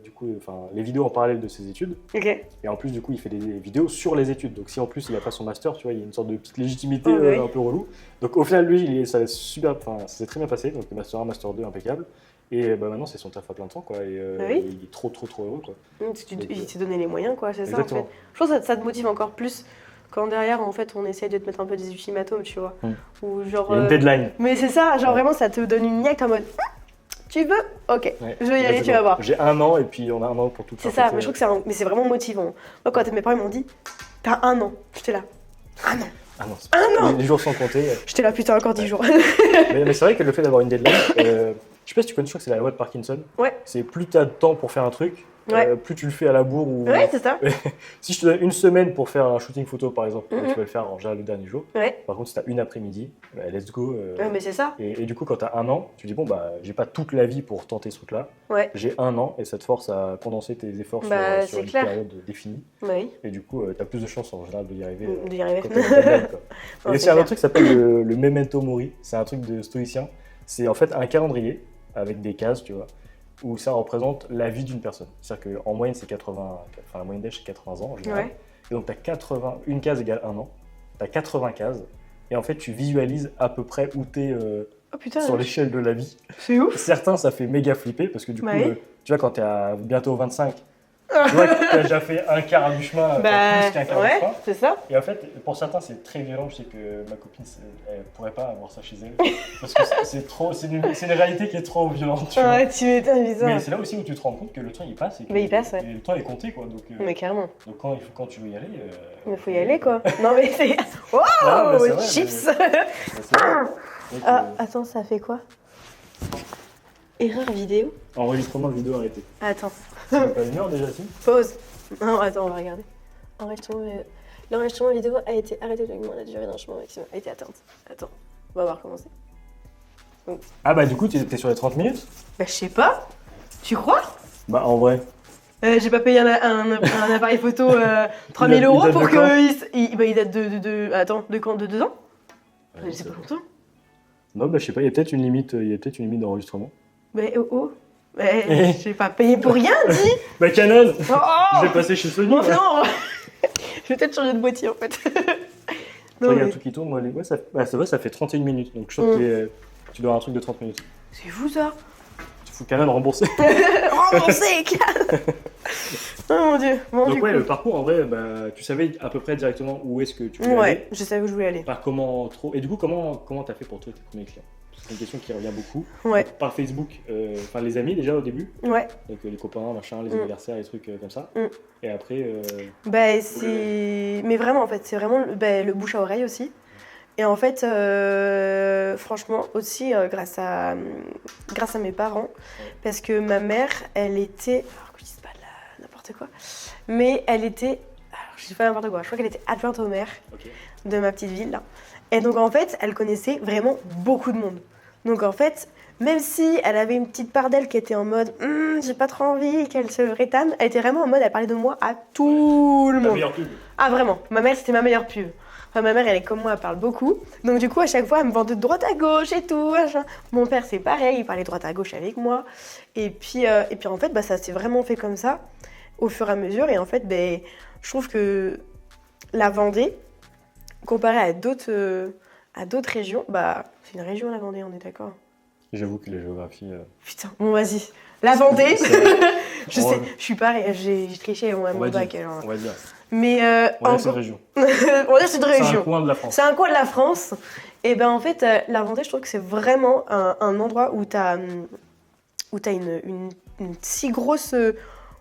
les vidéos en parallèle de ses études. Okay. Et en plus, du coup, il fait des vidéos sur les études. Donc si en plus, il n'a pas son Master, tu vois, il y a une sorte de petite légitimité un peu relou. Donc au final, lui, ça s'est très bien passé. Donc le Master 1, Master 2, impeccable. Et maintenant, c'est son taf à plein de temps, quoi. Et il est trop heureux, quoi. Il s'est donné les moyens, quoi, c'est ça, en fait. Je pense que ça te motive encore plus quand derrière, en fait, on essaye de te mettre un peu des ultimatums, tu vois. Ou genre, il y a une deadline. Mais c'est ça, genre vraiment, ça te donne une niaque en mode tu veux? Ok, je vais y aller, tu vas voir. J'ai 1 an et puis on a 1 an pour tout faire. C'est ça, mais je trouve que c'est vraiment motivant. Moi, quand mes parents m'ont dit t'as 1 an, j'étais là. 1 an. 1 an. Les jours sans compter. J'étais là, putain, encore 10 jours. mais c'est vrai que le fait d'avoir une deadline, Je sais pas si tu connais, je crois que c'est la loi de Parkinson. Ouais. C'est plus tu as de temps pour faire un truc, Ouais. plus tu le fais à la bourre. Ou... Ouais, c'est ça. Si je te donne une semaine pour faire un shooting photo, par exemple, Mhm. tu vas le faire en général le dernier jour. Ouais. Par contre, si tu as une après-midi, let's go. Ouais, mais c'est ça. Et du coup, quand tu as 1 an, tu dis, bon, bah, j'ai pas toute la vie pour tenter ce truc-là. Ouais. J'ai 1 an et ça te force à condenser tes efforts Bah, sur c'est une clair. période définie. Bah oui. Et du coup, tu as plus de chances en général d'y arriver. D'y arriver. Quand t'es dans le deadline, quoi. Non, Et c'est aussi un clair. autre truc qui s'appelle le Memento Mori. C'est un truc de stoïcien. C'est en fait un calendrier avec des cases, tu vois, où ça représente la vie d'une personne. C'est-à-dire qu'en moyenne, c'est 80, enfin la moyenne d'âge, c'est 80 ans en général. Ouais. Et donc, tu as 80, une case égale 1 an. Tu as 80 cases. Et en fait, tu visualises à peu près où tu es Oh putain, sur l'échelle de la vie. c'est ouf. Certains, ça fait méga flipper parce que du coup, Bah oui. tu vois, quand tu es à bientôt 25, tu vois que tu as déjà fait un quart du chemin, enfin, plus qu'un quart du ouais, chemin. c'est ça. Et en fait, pour certains, c'est très violent. Je sais que ma copine, elle pourrait pas avoir ça chez elle. Parce que c'est une réalité qui est trop violente. Tu vois. Ouais, tu m'étonnes, bizarre. Mais c'est là aussi où tu te rends compte que le temps il passe. Et que Mais il passe, ouais. et le temps est compté, quoi. Donc, Mais carrément. donc quand tu veux y aller. Il faut y aller, quoi. Non, mais c'est. Oh, Ah, bah, c'est vrai, chips. bah, c'est vrai. Donc, Ah, attends, ça fait quoi? Erreur vidéo. enregistrement vidéo arrêté. Attends, Ça fait pas 1 heure déjà, si pause. Non, attends, on va regarder. L'enregistrement vidéo a été arrêté de la durée d'enregistrement maximum a été atteinte. Attends, on va voir comment c'est. Ah, bah, du coup, t'es sur les 30 minutes. Bah, je sais pas. Tu crois? Bah, en vrai. J'ai pas payé un appareil photo 3000 Il euros date pour de quand il date Attends, de quand? De 2 ans? Ouais, C'est pas longtemps. Non, bah, je sais pas, il y a peut-être une limite, d'enregistrement. Mais oh. Mais j'ai pas payé pour rien, dis. Bah, Canon Oh, Je vais passer chez Sony. non, ouais. non. Je vais peut-être changer de boîtier en fait. Il y a un mais truc qui tourne, moi, ouais, ça fait 31 minutes, donc je trouve que tu dois avoir un truc de 30 minutes. c'est fou ça. Il faut Canon rembourser. Remboursé, oh mon dieu. Bon, Donc du ouais, coup. le parcours, en vrai, bah, tu savais à peu près directement où est-ce que tu voulais aller. Ouais, je savais où je voulais aller. Par comment trop. Et du coup, comment t'as fait pour trouver tes premiers clients? C'est une question qui revient beaucoup. Ouais, Donc, par Facebook, enfin les amis déjà au début, ouais. donc les copains, machin, les anniversaires, les trucs comme ça. Mm. Et après, Bah, c'est. Mais vraiment, en fait, c'est vraiment le bouche à oreille aussi. Et en fait, franchement, aussi grâce à mes parents, parce que ma mère, elle était. Alors que je dise pas n'importe quoi, mais elle était. Alors, je dis pas n'importe quoi, je crois qu'elle était adjointe au maire ok. de ma petite ville là. Et donc en fait, elle connaissait vraiment beaucoup de monde. Donc en fait, même si elle avait une petite part d'elle qui était en mode j'ai pas trop envie qu'elle se rétame, elle était vraiment en mode elle parlait de moi à tout le Ta monde. meilleure pub. Ah vraiment, ma mère c'était ma meilleure pub. Enfin, ma mère elle est comme moi, elle parle beaucoup. Donc du coup à chaque fois elle me vend de droite à gauche et tout. Machin. Mon père c'est pareil, il parlait de droite à gauche avec moi. Et puis en fait bah, ça s'est vraiment fait comme ça au fur et à mesure. Et en fait ben, je trouve que la Vendée, comparé à d'autres régions, bah c'est une région la Vendée, on est d'accord. J'avoue que la géographie. Putain, bon vas-y. La Vendée, je On sais, va- je suis pareil, j'ai triché à mon va bac dire. alors. On va dire. Mais On va dire que c'est une région. on va dire c'est une C'est un région. coin de la France. C'est un coin de la France. Et ben en fait, la Vendée, je trouve que c'est vraiment un endroit où t'as une si grosse.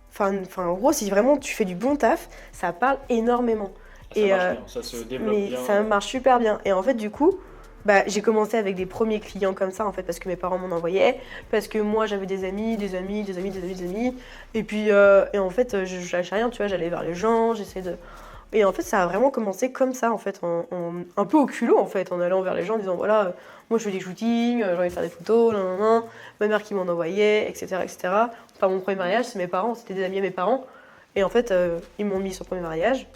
Enfin, en gros, si vraiment tu fais du bon taf, ça parle énormément. Ça Et, marche bien, ça se développe Mais bien. ça marche super bien. Et en fait, du coup, bah, j'ai commencé avec des premiers clients comme ça, en fait, parce que mes parents m'en envoyaient, parce que moi, j'avais des amis. Et puis, et en fait, je lâchais rien, tu vois, j'allais vers les gens, j'essayais de... Et en fait, ça a vraiment commencé comme ça, en fait, un peu au culot, en fait, en allant vers les gens, en disant, voilà, moi, je fais des shootings, j'ai envie de faire des photos, ma mère qui m'en envoyait, etc., etc. Pas mon premier mariage, c'est mes parents, c'était des amis à mes parents. Et en fait, ils m'ont mis sur le premier mariage.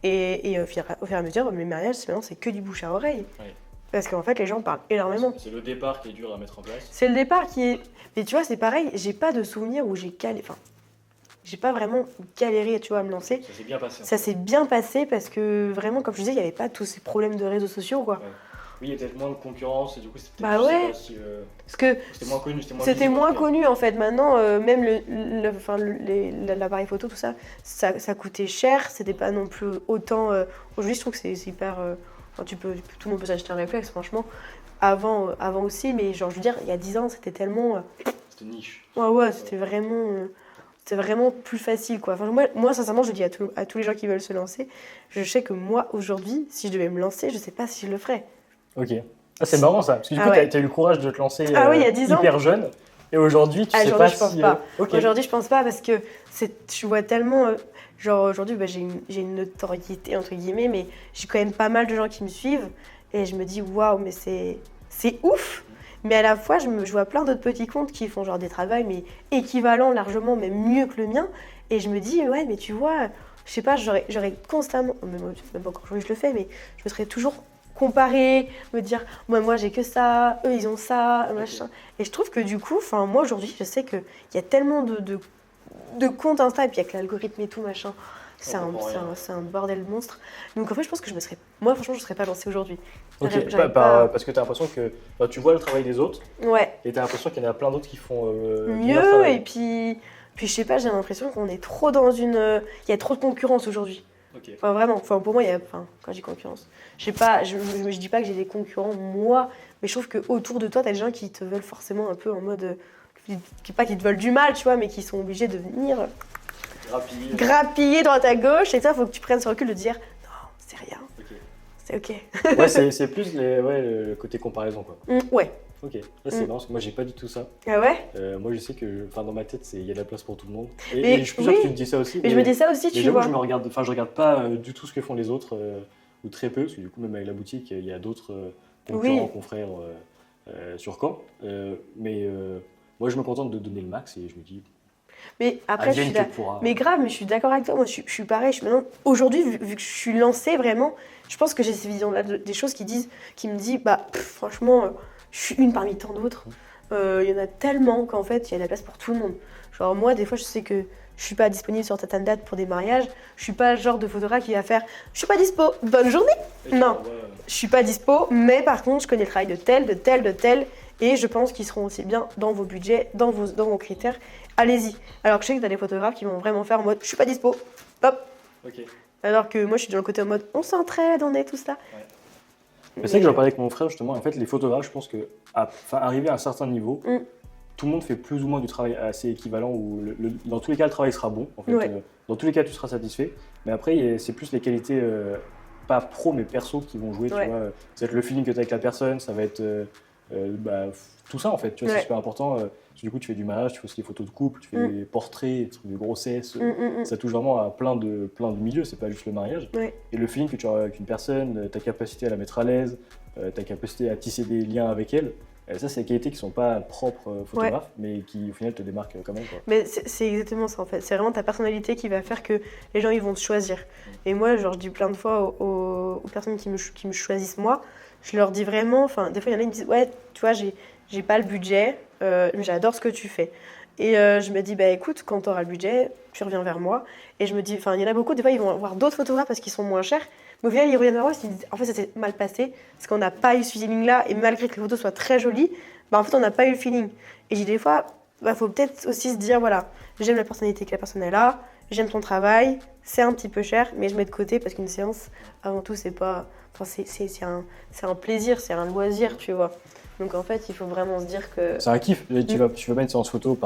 Et au fur et à mesure, mes mariages, maintenant, c'est que du bouche à oreille. Ouais. Parce qu'en fait, les gens parlent énormément. C'est le départ qui est dur à mettre en place. C'est le départ qui est... Mais tu vois, c'est pareil, j'ai pas de souvenir où enfin, j'ai pas vraiment galéré, tu vois, à me lancer. Ça s'est bien passé. Ça s'est bien passé parce que vraiment, comme je disais, il n'y avait pas tous ces problèmes de réseaux sociaux, quoi. Ouais. Oui, il y a peut-être moins de concurrence et du coup, c'était Bah je sais ouais. pas si, Parce que c'était moins connu. c'était visible, moins en tout cas. connu, en fait. Maintenant, même l'appareil photo, tout ça, ça coûtait cher. C'était pas non plus autant... Aujourd'hui, je trouve que c'est hyper... enfin, tout le monde peut s'acheter un réflexe, franchement. Avant aussi, mais genre, je veux dire, il y a 10 ans, c'était tellement... C'était niche. Ouais, c'était vraiment plus facile, quoi. Enfin, moi, sincèrement, je dis à tous les gens qui veulent se lancer, je sais que moi, aujourd'hui, si je devais me lancer, je sais pas si je le ferais. Ok. Ah, c'est marrant ça, parce que du coup, ouais. tu as eu le courage de te lancer Oui, il y a 10 ans. hyper jeune, et aujourd'hui, tu sais pas Aujourd'hui, je pense si... pas. Ok. Aujourd'hui, je pense pas parce que je vois tellement. Genre, aujourd'hui, j'ai une notoriété, entre guillemets, mais j'ai quand même pas mal de gens qui me suivent. Et je me dis, waouh, mais c'est ouf! Mais à la fois, je vois plein d'autres petits comptes qui font genre des travails, mais équivalents largement, même mieux que le mien. Et je me dis, ouais, mais tu vois, je sais pas, j'aurais constamment. Même encore aujourd'hui, je le fais, mais je me serais toujours comparée, me dire, moi j'ai que ça, eux ils ont ça, machin. Et je trouve que du coup, moi aujourd'hui, je sais qu'il y a tellement de comptes Insta, et puis avec l'algorithme et tout, machin, c'est un bordel monstre. Donc en fait, je pense que moi franchement, je ne serais pas lancée aujourd'hui. Ok, J'arrive pas. parce que tu as l'impression que tu vois le travail des autres, Ouais, et tu as l'impression qu'il y en a plein d'autres qui font meilleur mieux, travail. et puis je sais pas, j'ai l'impression qu'on est trop dans une. Il y a trop de concurrence aujourd'hui. Ok. Enfin, vraiment, pour moi, quand je dis concurrence, je sais pas, je dis pas que j'ai des concurrents, moi, mais je trouve qu'autour de toi, t'as des gens qui te veulent forcément un peu en mode. Pas qui te veulent du mal, tu vois, mais qui sont obligés de venir grappiller droite à gauche, et toi, faut que tu prennes ce recul de dire non, c'est rien, Ok. c'est ok. Ouais, c'est plus le côté comparaison, quoi. Ouais. Ok, là c'est marrant parce que moi j'ai pas du tout ça. Ah ouais? Moi je sais que dans ma tête il y a de la place pour tout le monde. Mais Et je suis sûr oui. que tu me dis ça aussi. Mais je me dis ça aussi, Mais tu j'avoue vois. que je regarde pas du tout ce que font les autres, ou très peu, parce que du coup même avec la boutique il y a d'autres concurrents, Oui. confrères sur Caen. Moi je me contente de donner le max et je me dis, Mais après, advienne que pourra. mais grave, mais je suis d'accord avec toi. Moi, je suis pareil. Maintenant, aujourd'hui, vu que je suis lancée vraiment, je pense que j'ai ces visions-là, des choses qui me disent, bah, franchement, je suis une parmi tant d'autres. Il y en a tellement qu'en fait, il y a de la place pour tout le monde. Genre, moi, des fois, je sais que je suis pas disponible sur certaines dates pour des mariages. Je suis pas le genre de photographe qui va faire, je suis pas dispo, bonne journée. Non, je suis pas dispo, mais par contre, je connais le travail de tel, de tel, de tel. Et je pense qu'ils seront aussi bien dans vos budgets, dans vos critères. Allez-y. Alors que je sais que t'as des photographes qui vont vraiment faire en mode je suis pas dispo, hop. Ok. Alors que moi je suis dans le côté en mode on s'entraide, on est tout ça. Mais c'est vrai que j'en parlais avec mon frère justement. En fait, les photographes, je pense que arrivé à un certain niveau, tout le monde fait plus ou moins du travail assez équivalent. Où dans tous les cas, le travail sera bon. En fait, Ouais. Dans tous les cas, tu seras satisfait. Mais après, c'est plus les qualités, pas pro mais perso, qui vont jouer. Ouais. Tu vois, ça va être le feeling que tu as avec la personne, ça va être tout ça en fait. Tu vois, Ouais. c'est super important. Parce que du coup, tu fais du mariage, tu fais aussi des photos de couple, tu fais des portraits, des trucs de grossesse. Ça touche vraiment à plein de milieux, c'est pas juste le mariage. Ouais. Et le feeling que tu auras avec une personne, ta capacité à la mettre à l'aise, ta capacité à tisser des liens avec elle, ça c'est des qualités qui sont pas propres aux photographes, mais qui au final te démarquent quand même, quoi. Mais c'est exactement ça en fait. C'est vraiment ta personnalité qui va faire que les gens ils vont te choisir. Et moi, genre, je dis plein de fois aux personnes qui me choisissent moi, je leur dis vraiment, des fois il y en a qui me disent ouais, tu vois, j'ai pas le budget, mais j'adore ce que tu fais. Et je me dis, bah écoute, quand tu auras le budget, tu reviens vers moi. Et je me dis, il y en a beaucoup, des fois ils vont voir d'autres photographes parce qu'ils sont moins chers. Mais au final, ils reviennent vers moi et ils se disent, en fait, ça s'est mal passé parce qu'on n'a pas eu ce feeling-là. Et malgré que les photos soient très jolies, bah en fait, on n'a pas eu le feeling. Et j'ai des fois, faut peut-être aussi se dire, voilà, j'aime la personnalité que la personne est là, j'aime ton travail, c'est un petit peu cher, mais je mets de côté parce qu'une séance, avant tout, c'est pas. C'est un plaisir, c'est un loisir, tu vois. Donc en fait, il faut vraiment se dire que. C'est un kiff. Tu fais pas une séance photo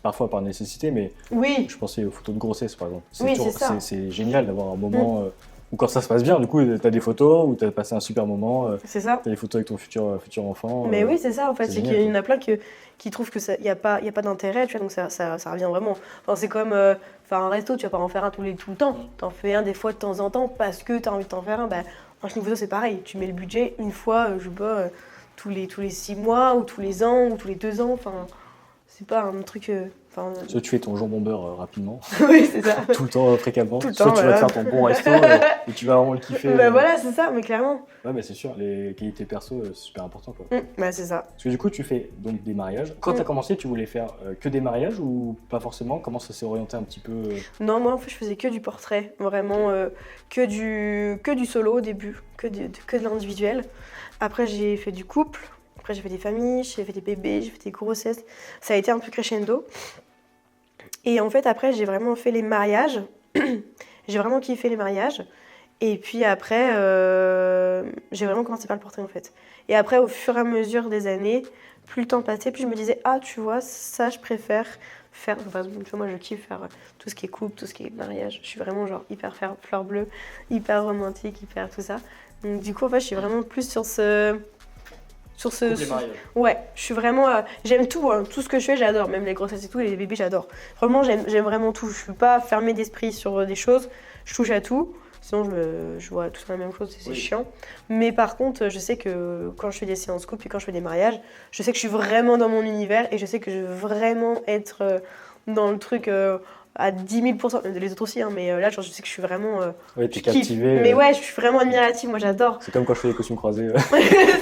parfois par nécessité, mais Oui, je pensais aux photos de grossesse par exemple. Oui, c'est ça. C'est génial d'avoir un moment où quand ça se passe bien, du coup, tu as des photos où tu as passé un super moment, c'est ça. tu as des photos avec ton futur enfant. Mais oui, c'est ça en fait. c'est C'est qu'il génial, y en a plein qui trouvent que y a pas d'intérêt, tu vois. Donc ça revient vraiment. Enfin, c'est comme un resto, tu vas pas en faire un tout le temps. T'en fais un des fois de temps en temps parce que t'as envie de t'en faire un. Bah, un shooting photo, c'est pareil. Tu mets le budget une fois, je sais pas, tous les 6 mois ou tous les ans ou tous les 2 ans. Enfin, c'est pas un truc. Soit tu fais ton jambon beurre rapidement, Oui, c'est ça. tout le temps fréquemment. Tout le Soit temps, tu vas voilà. te faire ton bon resto et tu vas vraiment le kiffer. Bah voilà, c'est ça, mais clairement. Ouais, mais c'est sûr, les qualités perso, c'est super important, quoi. Bah c'est ça. Parce que du coup, tu fais donc des mariages. Quand tu as commencé, tu voulais faire que des mariages ou pas forcément? Comment ça s'est orienté un petit peu Non, moi en fait je faisais que du portrait, vraiment que du solo au début, que de l'individuel. Après j'ai fait du couple, après j'ai fait des familles, j'ai fait des bébés, j'ai fait des grossesses. Ça a été un peu crescendo. Et en fait après j'ai vraiment fait les mariages. J'ai vraiment kiffé les mariages. Et puis après j'ai vraiment commencé par le portrait en fait. Et après au fur et à mesure des années, plus le temps passait, plus je me disais ah tu vois ça je préfère faire, par exemple, tu vois, moi je kiffe faire tout ce qui est couple, tout ce qui est mariage. Je suis vraiment genre hyper fleur bleue, hyper romantique, hyper tout ça. Donc du coup en fait je suis vraiment plus sur ce sur Les mariages. Ouais, je suis vraiment. J'aime tout, hein. Tout ce que je fais, j'adore. Même les grossesses et tout, les bébés, j'adore. Vraiment, j'aime vraiment tout. Je suis pas fermée d'esprit sur des choses. Je touche à tout. Sinon, je vois tout la même chose, c'est chiant. Mais par contre, je sais que quand je fais des séances couples et quand je fais des mariages, je sais que je suis vraiment dans mon univers et je sais que je veux vraiment être dans le truc à 10 000%. Les autres aussi, hein, mais là, genre, je sais que je suis vraiment. Ouais, t'es captivé. Mais ouais, je suis vraiment admirative, moi j'adore. C'est comme quand je fais les costumes croisés.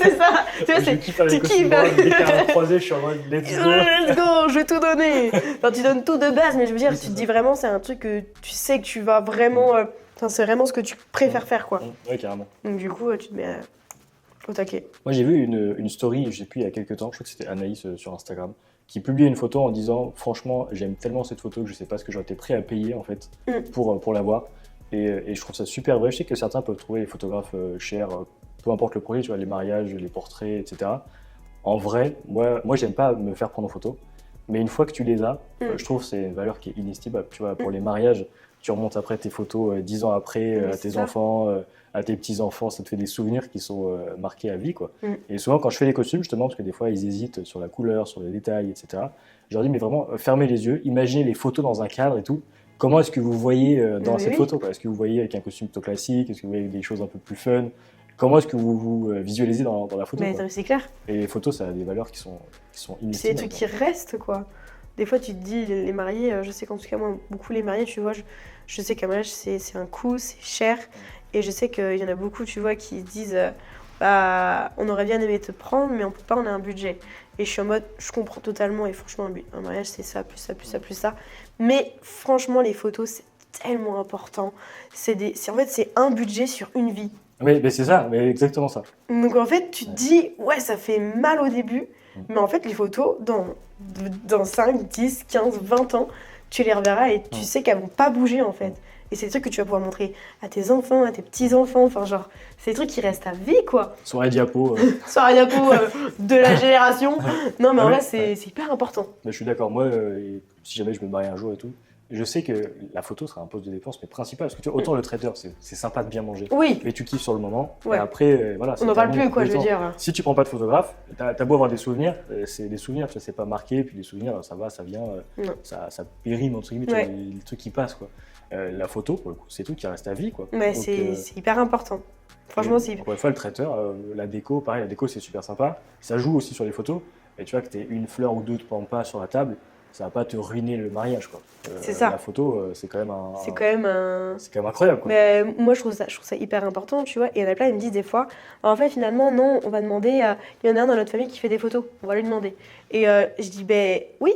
C'est ça. Tu vois, Je kiffe faire les costumes croisés. Dès qu'il y a un croisé, je suis en mode let's go. Let's go, je vais tout donner. Enfin, tu donnes tout de base, mais je veux dire, tu te dis vraiment, c'est un truc que tu sais que tu vas vraiment. C'est vraiment ce que tu préfères faire, quoi. Ouais, carrément. Donc du coup, tu te mets au taquet. Moi, j'ai vu une story, je sais plus, il y a quelques temps, je crois que c'était Anaïs sur Instagram, qui publiait une photo en disant franchement, j'aime tellement cette photo que je sais pas ce que j'aurais été prêt à payer en fait pour la voir. Et je trouve ça super vrai. Je sais que certains peuvent trouver les photographes chers, peu importe le projet, tu vois, les mariages, les portraits, etc. En vrai, moi j'aime pas me faire prendre en photo, mais une fois que tu les as, je trouve que c'est une valeur qui est inestimable. Tu vois, pour les mariages, tu remontes après tes photos 10 ans après à tes enfants, à tes petits-enfants, ça te fait des souvenirs qui sont marqués à vie, quoi. Et souvent, quand je fais les costumes, justement, parce que des fois, ils hésitent sur la couleur, sur les détails, etc., je leur dis, mais vraiment, fermez les yeux, imaginez les photos dans un cadre et tout. Comment est-ce que vous voyez dans cette photo, quoi? Est-ce que vous voyez avec un costume plutôt classique? Est-ce que vous voyez avec des choses un peu plus fun? Comment est-ce que vous vous visualisez dans la photo? Mais c'est clair. Et les photos, ça a des valeurs qui sont inestimables. C'est des trucs qui restent, quoi. Des fois, tu te dis, les mariés, je sais qu'en tout cas, moi, beaucoup les mariés, tu vois, je sais qu'un mariage, c'est un coût, c'est cher. Et je sais qu'il y en a beaucoup, tu vois, qui disent, bah, on aurait bien aimé te prendre, mais on peut pas, on a un budget. Et je suis en mode, je comprends totalement. Et franchement, un mariage, c'est ça, plus ça, plus ça, plus ça. Mais franchement, les photos, c'est tellement important. En fait, c'est un budget sur une vie. Oui, mais c'est ça, mais exactement ça. Donc en fait, tu te dis, ouais, ça fait mal au début. Mais en fait, les photos, dans 5, 10, 15, 20 ans, tu les reverras et tu sais qu'elles vont pas bouger en fait. Et c'est des trucs que tu vas pouvoir montrer à tes enfants, à tes petits-enfants. Enfin, genre, c'est des trucs qui restent à vie, quoi. Soirée diapo. Soirée diapo de la génération. Non, mais en vrai, c'est hyper important. Mais je suis d'accord. Moi, si jamais je me marie un jour et tout, je sais que la photo sera un poste de dépense, mais principal. Parce que tu vois, autant le traiteur, c'est sympa de bien manger. Oui. Mais tu kiffes sur le moment. Ouais. Et après, voilà. On n'en parle plus, quoi, je veux dire. Si tu prends pas de photographe, t'as beau avoir des souvenirs, c'est des souvenirs, tu vois, c'est pas marqué. Puis les souvenirs, ça va, ça vient, ça périme, entre guillemets, tu vois, les trucs qui passent, quoi. La photo, pour le coup, c'est tout qui reste à vie, quoi. Ouais, c'est hyper important. Franchement, c'est... Encore une fois, le traiteur, la déco, pareil, la déco, c'est super sympa. Ça joue aussi sur les photos. Et tu vois que tu aies une fleur ou deux de pampas sur la table, ça va pas te ruiner le mariage, quoi. C'est ça. La photo, c'est quand même C'est quand même incroyable, quoi. Mais moi, je trouve ça hyper important, tu vois. Et il y en a plein, ils me disent des fois, en fait, finalement, non, on va demander... Il y en a un dans notre famille qui fait des photos, on va lui demander. Et je dis, ben oui,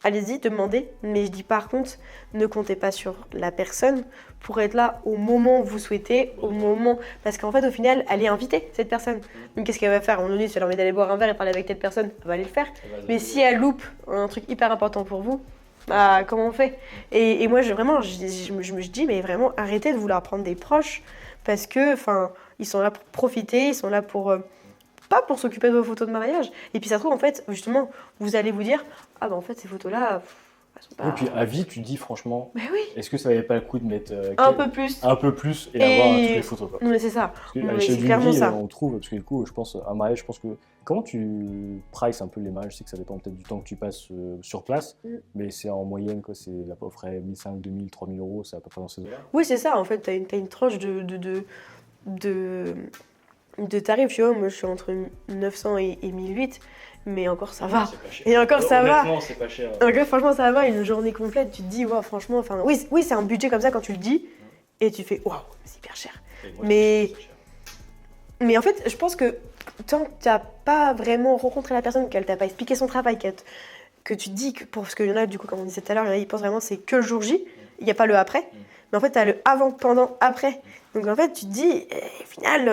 allez-y, demandez. Mais je dis, par contre, ne comptez pas sur la personne pour être là au moment où vous souhaitez, au moment... Parce qu'en fait, au final, elle est invitée, cette personne. Donc, qu'est-ce qu'elle va faire? On nous dit, si elle a envie d'aller boire un verre et parler avec telle personne, elle va aller le faire. Mais si elle loupe un truc hyper important pour vous, bah, comment on fait? Et moi, je me dis, mais vraiment, arrêtez de vouloir prendre des proches parce que, enfin, ils sont là pour profiter, ils sont là pour... pas pour s'occuper de vos photos de mariage. Et puis ça se trouve, en fait, justement, vous allez vous dire, ah bah en fait, ces photos-là... Et puis à vie, tu te dis franchement, mais oui. Est-ce que ça valait pas le coup de mettre un peu plus et avoir toutes les photos, quoi. Non, mais c'est ça. Parce qu'à l'échelle d'une vie, on trouve, parce que du coup, je pense, un mariage, je pense que... Comment tu prices un peu les mariages? Je sais que ça dépend peut-être du temps que tu passes sur place, mais c'est en moyenne, quoi, c'est à peu près 1 500, 2 000, 3 000 euros, c'est à peu près dans ces heures. Oui, c'est ça, en fait, t'as une tranche de tarifs, tu vois. Moi, je suis entre 900 et 1008, mais encore ça va. Et encore ça va. Honnêtement, c'est pas cher. Encore, franchement, ça va. Une journée complète, tu te dis, wow, franchement, enfin, oui, c'est un budget comme ça quand tu le dis, et tu fais, waouh, c'est hyper cher. Mais en fait, je pense que tant que tu n'as pas vraiment rencontré la personne, qu'elle t'a pas expliqué son travail, que tu te dis que, parce qu'il y en a, du coup, comme on disait tout à l'heure, ils pensent vraiment c'est que le jour J, il n'y a pas le après. Mais en fait, tu as le avant, pendant, après. Donc en fait, tu te dis, au final,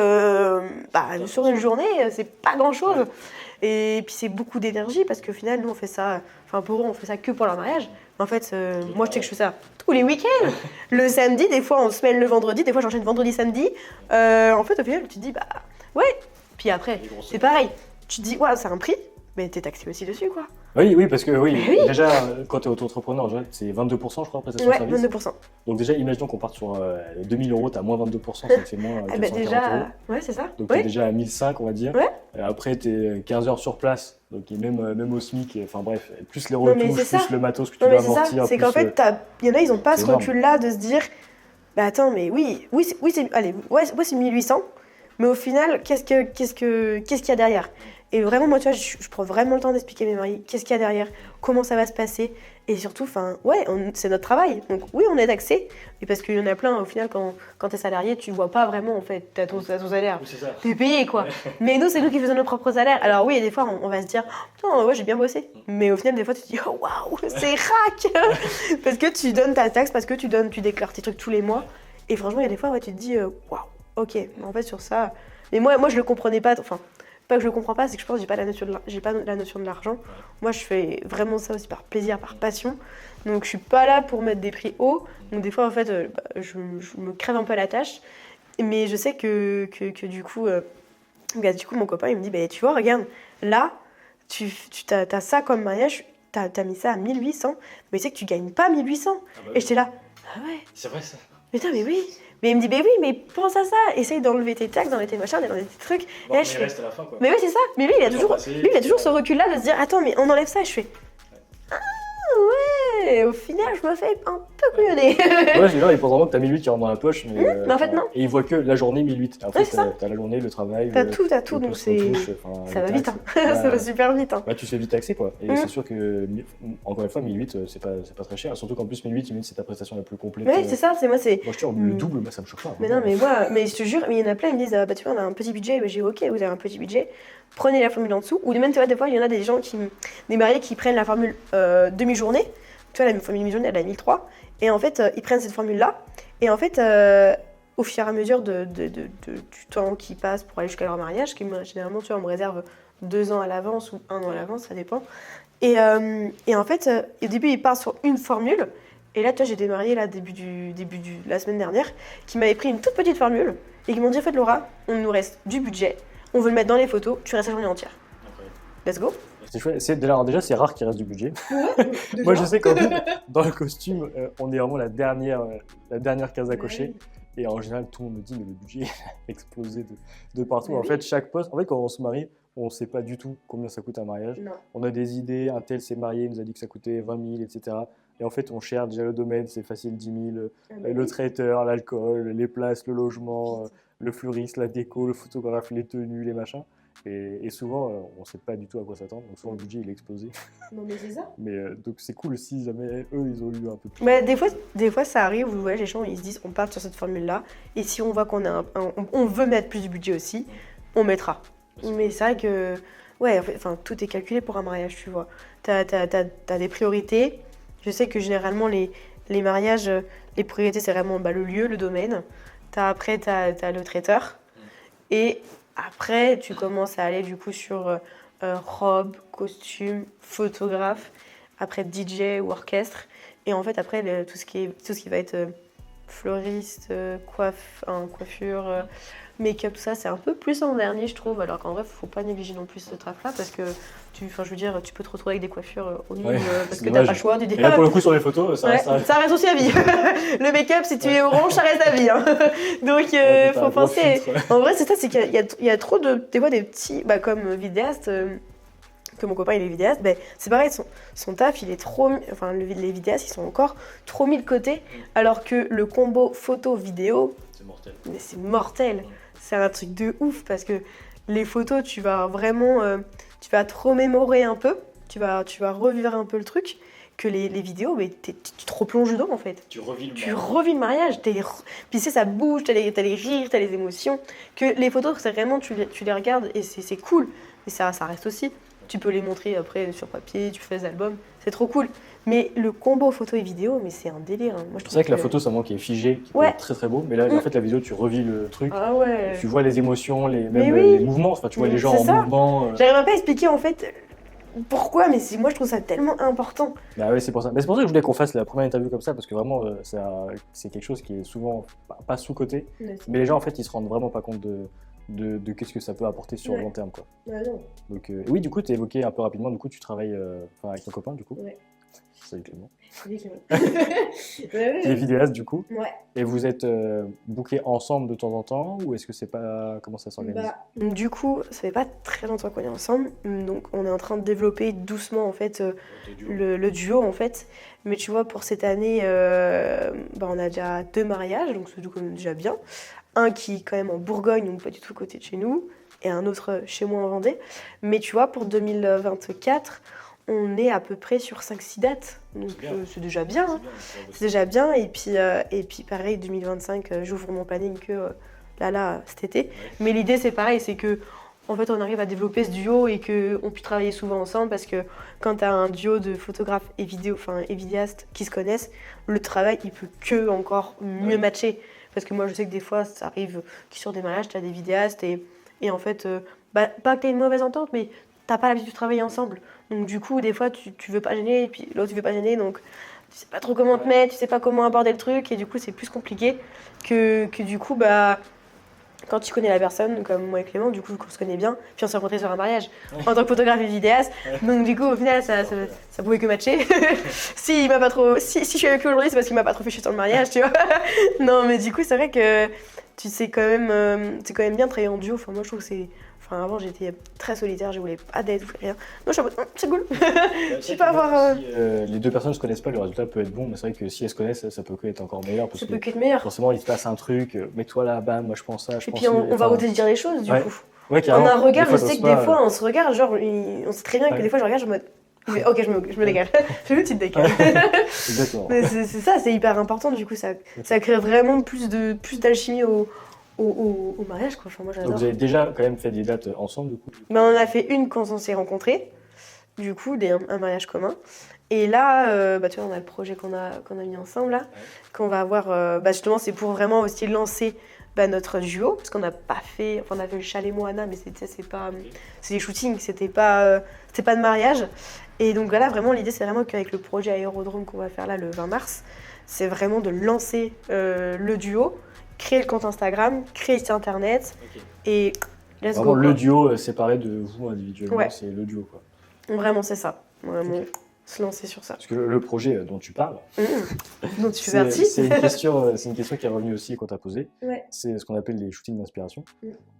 sur une journée, c'est pas grand-chose. Et puis c'est beaucoup d'énergie parce qu'au final, nous, on fait ça, enfin pour eux, on fait ça que pour leur mariage. En fait, moi, je sais que je fais ça tous les week-ends. Le samedi, des fois, on se mêle le vendredi, des fois, j'enchaîne vendredi, samedi. En fait, au final, tu te dis, bah ouais. Puis après, c'est pareil. Tu te dis, ouais, c'est un prix. mais t'es taxé aussi dessus, quoi. Oui, parce que oui, Oui. déjà, quand tu es auto-entrepreneur, déjà, c'est 22%, je crois, prestation de Ouais, service. 22%. Donc déjà, imaginons qu'on parte sur 2000 €, t'as moins 22%, ça te fait moins Ah 440 déjà, €. ouais, c'est ça. Donc t'es Oui, déjà à 1005, on va dire. Ouais. Après, t'es 15 heures sur place, donc même au SMIC, enfin bref, plus les Non, mais retouches, c'est ça. plus le matos que tu non, dois mais c'est ça. amortir, C'est plus, qu'en fait, il y en a, ils ont pas c'est ce énorme. recul-là de se dire, bah attends, mais allez, ouais, c'est 1800, mais au final, qu'est-ce qu'il y a derrière? Et vraiment, moi, tu vois, je prends vraiment le temps d'expliquer à mes maris qu'est-ce qu'il y a derrière, comment ça va se passer, et surtout, enfin, ouais, c'est notre travail. Donc oui, on est taxé, et parce qu'il y en a plein, au final, quand t'es salarié, tu vois pas vraiment, en fait, t'as ton salaire. Oui, c'est ça. T'es payé, quoi. Mais nous, c'est nous qui faisons nos propres salaires. Alors oui, des fois, on va se dire, putain, ouais, j'ai bien bossé. Mais au final, des fois, tu te dis, oh waouh, c'est rack. Parce que tu donnes ta taxe, parce que tu déclares tes trucs tous les mois. Et franchement, il y a des fois, ouais, tu te dis, waouh, ok. Mais en fait, sur ça. Mais moi, je le comprenais pas. Enfin, pas que je le comprends pas, c'est que je pense que j'ai pas la notion de l'argent. Moi, je fais vraiment ça aussi par plaisir, par passion. Donc, je suis pas là pour mettre des prix hauts. Donc, des fois, en fait, je me crève un peu à la tâche. Mais je sais que du coup, mon copain, il me dit, bah, tu vois, regarde, là, t'as ça comme mariage, t'as mis ça à 1800, mais tu sais que tu gagnes pas 1800. Ah bah Et oui. j'étais là, ah ouais, C'est vrai ça. putain, mais oui. Mais il me dit, mais oui, mais pense à ça, essaye d'enlever tes taxes, d'enlever tes machins, d'enlever tes trucs. Bon, et là, mais je il fais, reste à la fin, quoi. mais oui, c'est ça. Mais lui, il a toujours ce recul-là de se dire, attends, mais on enlève ça. Et je fais, ah ouais, au final, je me fais un peu couillonner. Ouais, c'est là, ils pensent vraiment que t'as 1008 qui rentre dans la poche, mais mais en fait, non. Et ils voient que la journée 1008. Après, Ouais, c'est ça. t'as la journée, le travail, T'as tout, le donc c'est. post-retouche, enfin, Ça les va vite, taxes. hein. Ça va super vite, hein. Bah, tu te fais vite taxer, quoi. Et Mm. c'est sûr que, encore une fois, 1008, c'est pas très cher. Surtout qu'en plus, 1008, c'est ta prestation la plus complète. Ouais, c'est ça, Moi, je te le double, bah, ça me choque pas. Mais vraiment. non, mais je te jure, mais il y en a plein, ils me disent, ah, bah tu vois, on a un petit budget. Bah, j'ai ok, vous avez un petit budget, prenez la formule en dessous. Ou même, tu vois, des fois, il y en a des gens des mariés qui prennent la formule demi-journée. Tu vois, la formule demi-journée, elle est à 1003. Et en fait, ils prennent cette formule-là. Et en fait, au fur et à mesure du temps qui passe pour aller jusqu'à leur mariage, généralement, tu vois, on me réserve 2 ans à l'avance ou 1 an à l'avance, ça dépend. Et en fait, au début, ils partent sur une formule. Et là, tu vois, j'ai des mariés là, la semaine dernière, qui m'avaient pris une toute petite formule et qui m'ont dit, en fait, Laura, on nous reste du budget, on veut le mettre dans les photos, tu restes la journée entière. Let's go. C'est chouette. Déjà, c'est rare qu'il reste du budget. Moi, je sais qu'en fait, dans le costume, on est vraiment la dernière case à cocher. Et en général, tout le monde me dit, mais le budget a explosé de partout. Mais En oui. fait, chaque poste, en fait, quand on se marie, on ne sait pas du tout combien ça coûte un mariage. Non. On a des idées, un tel s'est marié, il nous a dit que ça coûtait 20 000, etc. Et en fait, on cherche déjà le domaine, c'est facile, 10 000, le traiteur, l'alcool, les places, le logement, le fleuriste, la déco, le photographe, les tenues, les machins. Et souvent, on ne sait pas du tout à quoi s'attendre. Donc souvent, le budget, il est explosé. Non, mais c'est ça. Mais donc c'est cool si jamais eux, ils ont eu un peu plus. Mais des fois, ça arrive où ouais, les gens ils se disent, on part sur cette formule-là. Et si on voit qu'on a on veut mettre plus de budget aussi, on mettra. Mais c'est vrai que, ouais, enfin, tout est calculé pour un mariage, tu vois. T'as des priorités. Je sais que généralement, les mariages, les priorités, c'est vraiment le lieu, le domaine. Après, t'as le traiteur. Et après, tu commences à aller du coup sur robe, costume, photographe. Après, DJ ou orchestre. Et en fait, après, tout ce qui va être fleuriste, coiffure, make-up, tout ça, c'est un peu plus en dernier, je trouve. Alors qu'en vrai, faut pas négliger non plus ce traf-là parce que tu peux te retrouver avec des coiffures horribles parce que t'as pas le choix. Tu dis, Et là, pour le coup, sur les photos, ça ouais, reste. ça reste aussi à vie. Le make-up, si tu es orange, ça reste à vie. Hein. Donc, Ouais, t'as faut un gros penser. filtre. En vrai, c'est ça, c'est qu'il y a trop des fois des petits, comme vidéaste. Que mon copain il est vidéaste, c'est pareil, son taf il est trop. Enfin, les vidéastes ils sont encore trop mis de côté, alors que le combo photo-vidéo, C'est mortel. mais c'est mortel. C'est un truc de ouf parce que les photos, tu vas vraiment. Tu vas te remémorer un peu, tu vas revivre un peu le truc, que les vidéos, mais tu te replonges dedans en fait. Tu revis Tu revis le mariage, puis tu sais, ça bouge, t'as les rires, t'as les émotions. Que les photos, c'est vraiment, tu les regardes et c'est cool, mais ça reste aussi. Tu peux les montrer après sur papier, tu fais des albums, c'est trop cool. Mais le combo photo et vidéo, mais c'est un délire. Hein. Moi, je C'est vrai que la photo, c'est un moment qui est figé, qui peut Ouais. être très très beau. Mais là, en fait, la vidéo, tu revis le truc. Ah ouais. Tu vois les émotions, Mais même oui. les mouvements. Enfin, tu vois Mais les gens c'est en ça. mouvement. J'arrive pas à expliquer en fait pourquoi, mais moi je trouve ça tellement important. Bah ouais, c'est pour ça. Mais c'est pour ça que je voulais qu'on fasse la première interview comme ça, parce que vraiment, c'est quelque chose qui est souvent pas sous-côté. Mais les gens, en fait, ils se rendent vraiment pas compte de de qu'est-ce que ça peut apporter sur le long terme, quoi. Ah non. Donc, oui, du coup, tu as évoqué un peu rapidement, du coup, tu travailles avec ton copain, du coup. Ouais. Salut Clément. Oui, Clément. Qui est vidéaste, du coup. Ouais. Et vous êtes bookés ensemble de temps en temps, ou est-ce que c'est pas... Comment ça s'organise? Du coup, ça fait pas très longtemps qu'on est ensemble, donc on est en train de développer doucement en fait le duo en fait. Mais tu vois, pour cette année, on a déjà 2 mariages, donc c'est quand même déjà bien. Un qui est quand même en Bourgogne, donc pas du tout à côté de chez nous, et un autre chez moi en Vendée. Mais tu vois, pour 2024, on est à peu près sur 5-6 dates, donc c'est déjà bien. Hein. C'est déjà bien, et puis pareil, 2025, j'ouvre mon planning que là, cet été. Ouais. Mais l'idée, c'est pareil, c'est que en fait, on arrive à développer ce duo et qu'on puisse travailler souvent ensemble, parce que quand tu as un duo de photographes et vidéastes qui se connaissent, le travail, il peut que encore mieux matcher. Parce que moi, je sais que des fois, ça arrive que sur des mariages, tu as des vidéastes et en fait, pas que tu aies une mauvaise entente, mais t'as pas l'habitude de travailler ensemble. Donc du coup, des fois, tu veux pas gêner, et puis l'autre, tu veux pas gêner, donc tu sais pas trop comment te mettre, tu sais pas comment aborder le truc, et du coup, c'est plus compliqué que du coup, quand tu connais la personne, comme moi et Clément, du coup, on se connaît bien, puis on s'est rencontrés sur un mariage en tant que photographe et vidéaste. Donc du coup, au final, ça pouvait que matcher. Si je suis avec lui aujourd'hui, c'est parce qu'il m'a pas trop fait chier sur le mariage, tu vois. Non, mais du coup, c'est vrai que tu sais quand même, c'est quand même bien de travailler en duo. Enfin, moi, je trouve que c'est... Enfin, avant, j'étais très solitaire, je voulais pas d'aide, je voulais rien. Non, je suis en mode, c'est cool. Je sais pas avoir... Si les deux personnes ne se connaissent pas, le résultat peut être bon, mais c'est vrai que si elles se connaissent, ça peut que être encore meilleur. Parce ça que peut que être meilleur. Forcément, il se passe un truc, mets-toi là, bam, moi je pense ça, je et pense puis on va oser dire les choses, du coup. Ouais, En un regard, je sais que des fois, on se regarde, genre, on sait très bien que des fois, je regarde, je me dis, mais ok, je me dégage. Je me petite décale. Exactement. Mais c'est ça, c'est hyper important, du coup, ça crée vraiment plus d'alchimie au mariage, quoi. Enfin, moi, j'adore. Donc vous avez déjà quand même fait des dates ensemble, du coup? On en a fait une quand on s'est rencontrés, du coup, un mariage commun. Et là, tu vois, on a le projet qu'on a mis ensemble, là, qu'on va avoir. Justement, c'est pour vraiment aussi lancer notre duo, parce qu'on n'a pas fait... Enfin, on a fait le chalet Moana, mais c'est des shootings, c'était pas de mariage. Et donc voilà, vraiment, l'idée, c'est vraiment qu'avec le projet Aérodrome qu'on va faire là, le 20 mars, c'est vraiment de lancer le duo, créer le compte Instagram, créer le site internet, et let's vraiment, go. Le duo séparé de vous individuellement, c'est le duo, quoi. Vraiment, c'est ça. Vraiment, se lancer sur ça. Parce que le projet dont tu parles, dont tu fais partie, c'est une question qui est revenue aussi quand tu as posé. Ouais. C'est ce qu'on appelle les shootings d'inspiration.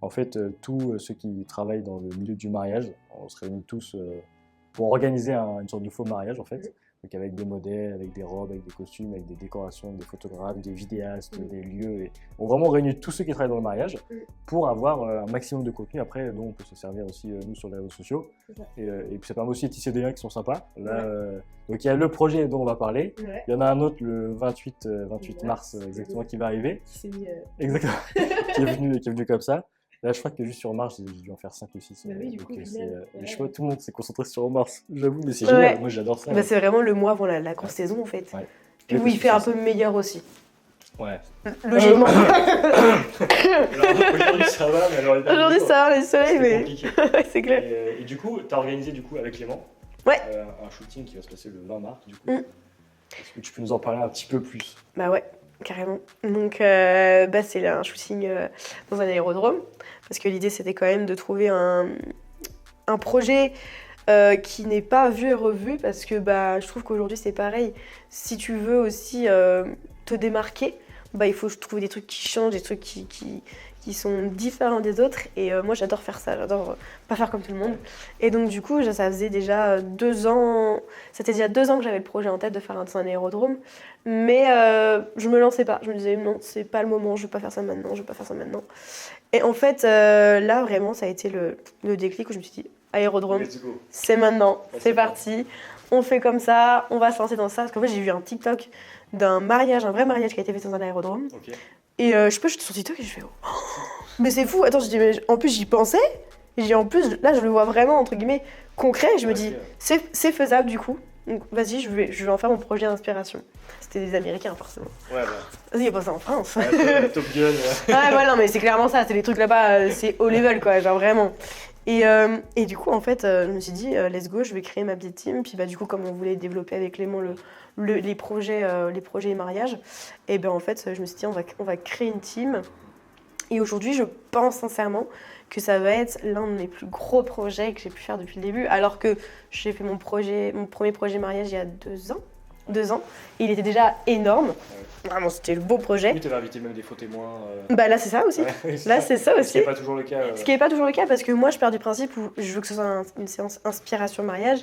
En fait, tous ceux qui travaillent dans le milieu du mariage, on se réunit tous pour organiser une sorte de faux mariage, en fait. Donc avec des modèles, avec des robes, avec des costumes, avec des décorations, avec des photographes, des vidéastes, des lieux. Et on vraiment réunit tous ceux qui travaillent dans le mariage pour avoir un maximum de contenu après, dont on peut se servir aussi nous sur les réseaux sociaux. Et puis ça permet aussi de tisser des liens qui sont sympas. Là, donc il y a le projet dont on va parler. Il y en a un autre le 28 mars exactement qui va arriver. Exactement. qui est venu comme ça. Là, je crois que juste sur Mars, j'ai dû en faire 5 ou 6. Oui, du coup, je vois tout le monde s'est concentré sur Mars, j'avoue, mais c'est génial. Moi, j'adore ça. C'est vraiment le mois avant la grosse saison, en fait. Ouais. Puis où il fait un peu meilleur aussi. Ouais. Logiquement. Aujourd'hui, ça va, mais alors... Aujourd'hui, ça va, le soleil, mais... compliqué. C'est clair. Et du coup, tu as organisé avec Clément un shooting qui va se passer le 20 mars, du coup. Est-ce que tu peux nous en parler un petit peu plus? Bah ouais. Carrément. Donc, c'est un shooting dans un aérodrome. Parce que l'idée, c'était quand même de trouver un projet qui n'est pas vu et revu. Parce que je trouve qu'aujourd'hui, c'est pareil. Si tu veux aussi te démarquer, il faut trouver des trucs qui changent, des trucs qui sont différents des autres. Et moi, j'adore faire ça. J'adore pas faire comme tout le monde. Et donc, du coup, ça faisait déjà 2 ans... C'était déjà 2 ans que j'avais le projet en tête de faire un aérodrome. Mais je me lançais pas. Je me disais, non, c'est pas le moment. Je vais pas faire ça maintenant. Et en fait, là, vraiment, ça a été le déclic où je me suis dit, aérodrome, c'est maintenant. C'est parti. On fait comme ça. On va se lancer dans ça. Parce qu'en fait, j'ai vu un TikTok d'un mariage, un vrai mariage qui a été fait dans un aérodrome. Et j'étais sur TikTok et je fais, oh, mais c'est fou. Attends, je dis, mais en plus, j'y pensais. Et en plus, là, je le vois vraiment, entre guillemets, concret. Et je me dis, c'est faisable, du coup. Donc, vas-y, je vais en faire mon projet d'inspiration. C'était des Américains, forcément. Ouais, Vas-y, il n'y a pas ça en France. Top Gun. Non, mais c'est clairement ça. C'est les trucs là-bas, c'est haut level, quoi, genre vraiment. Et du coup, en fait, je me suis dit, let's go, je vais créer ma petite team. Puis, du coup, comme on voulait développer avec Clément les projets et mariages, et en fait, je me suis dit, on va créer une team. Et aujourd'hui, je pense sincèrement que ça va être l'un de mes plus gros projets que j'ai pu faire depuis le début. Alors que j'ai fait mon premier projet mariage il y a 2 ans. 2 ans. Et il était déjà énorme. Vraiment, c'était le beau projet. Oui, tu avais invité même des faux témoins. Bah là, c'est ça aussi. Ouais, Là, c'est ça Ce qui aussi. n'est pas toujours le cas. Ce qui n'est pas toujours le cas parce que moi, je pars du principe où je veux que ce soit une séance inspiration mariage,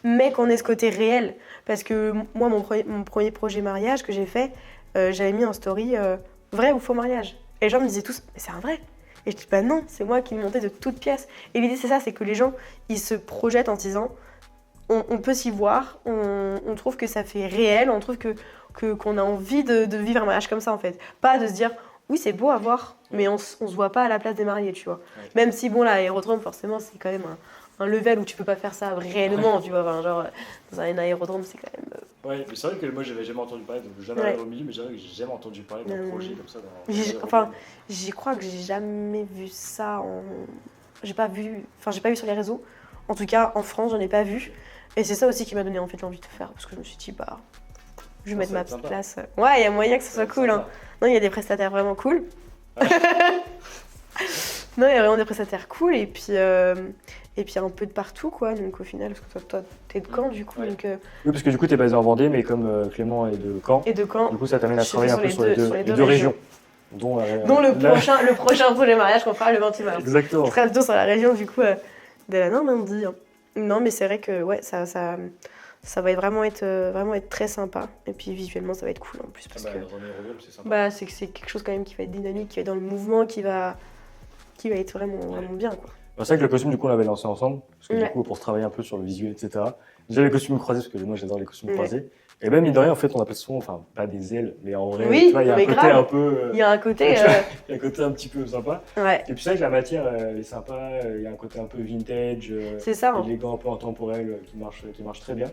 mais qu'on ait ce côté réel. Parce que moi, mon premier projet mariage que j'ai fait, j'avais mis en story vrai ou faux mariage. Et les gens me disaient tous, mais c'est un vrai. Et je dis, bah non, c'est moi qui l'ai monté de toutes pièces. Et l'idée, c'est ça, c'est que les gens, ils se projettent en disant, on peut s'y voir, on trouve que ça fait réel, on trouve qu'on a envie de vivre un mariage comme ça, en fait. Pas de se dire, oui, c'est beau à voir, mais on se voit pas à la place des mariés, tu vois. Ouais. Même si, bon, l'aérodrome, forcément, c'est quand même un level où tu peux pas faire ça réellement, tu vois. Enfin, genre, dans un aérodrome, c'est quand même... Ouais, mais c'est vrai que moi, j'avais jamais entendu parler, donc jamais Ouais. au milieu, mais c'est vrai que j'ai jamais entendu parler d'un projet comme ça. Enfin, j'y crois que j'ai jamais vu ça j'ai pas vu sur les réseaux. En tout cas, en France, j'en ai pas vu. Et c'est ça aussi qui m'a donné en fait l'envie de faire, parce que je me suis dit, bah, je vais mettre ma petite place. Ouais, il y a moyen que ce soit cool. Hein. Non, il y a des prestataires vraiment cool. Ouais. Non, il y a vraiment des prestataires cool, et puis un peu de partout, quoi. Donc au final, parce que toi t'es de Caen, du coup. Ouais. Donc, Oui, parce que du coup, tu es basé en Vendée, mais comme Clément est de Caen, et de Caen, du coup, ça t'amène à Je suis travailler un sur peu les sur les deux deux régions. Dont le prochain projet mariage qu'on fera le 28 mars. Exactement. Je serai plutôt sur la région, du coup, de la Normandie. Hein. Non, mais c'est vrai que ouais, ça va vraiment être très sympa. Et puis visuellement, ça va être cool en plus. Parce que c'est sympa. bah, c'est quelque chose quand même qui va être dynamique, qui va être dans le mouvement, qui va être vraiment bien, quoi. C'est vrai que le costume, du coup, on l'avait lancé ensemble, parce que Ouais. du coup, pour travailler un peu sur le visuel, etc. Déjà, les costumes croisés, parce que moi, j'adore les costumes Ouais. croisés. Et même, mine de rien, en fait, on appelle souvent, enfin, pas des ailes, mais en vrai, Oui, tu vois, il y a un mais côté grave. un peu. Il y a un côté. Il y a un côté un petit peu sympa. Ouais, Et puis, c'est vrai que la matière, elle est sympa, il y a un côté un peu vintage, c'est ça. Hein. élégant, un peu intemporel, qui marche très bien.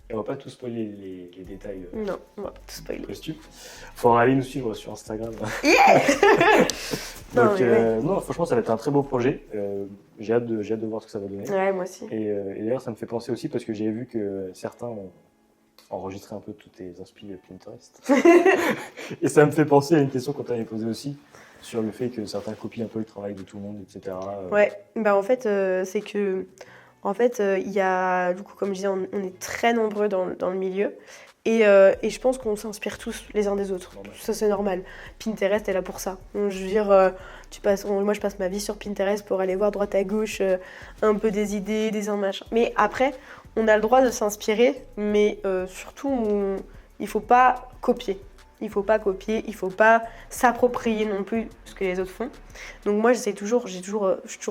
Et on va pas tout spoiler les détails Non, on va pas tout du spoiler. costume. Faudra aller nous suivre sur Instagram. Non, Donc, mais ouais. non, franchement, ça va être un très beau projet. J'ai hâte de voir ce que ça va donner. Ouais, moi aussi. Et d'ailleurs, ça me fait penser aussi parce que j'ai vu que certains ont enregistré un peu toutes tes inspirations Pinterest. Et ça me fait penser à une question qu'on t'avait posée aussi sur le fait que certains copient un peu le travail de tout le monde, etc. Ouais, bah en fait, c'est que. En fait, il y a. Du coup, comme je disais, on est très nombreux dans le milieu. Et je pense qu'on s'inspire tous les uns des autres. Normal. Ça, c'est normal. Pinterest est là pour ça. Donc, je veux dire, moi, je passe ma vie sur Pinterest pour aller voir droite à gauche un peu des idées, des machins. Mais après, on a le droit de s'inspirer, mais surtout, il faut pas copier. Il faut pas copier, il faut pas s'approprier non plus ce que les autres font. Donc moi, je suis toujours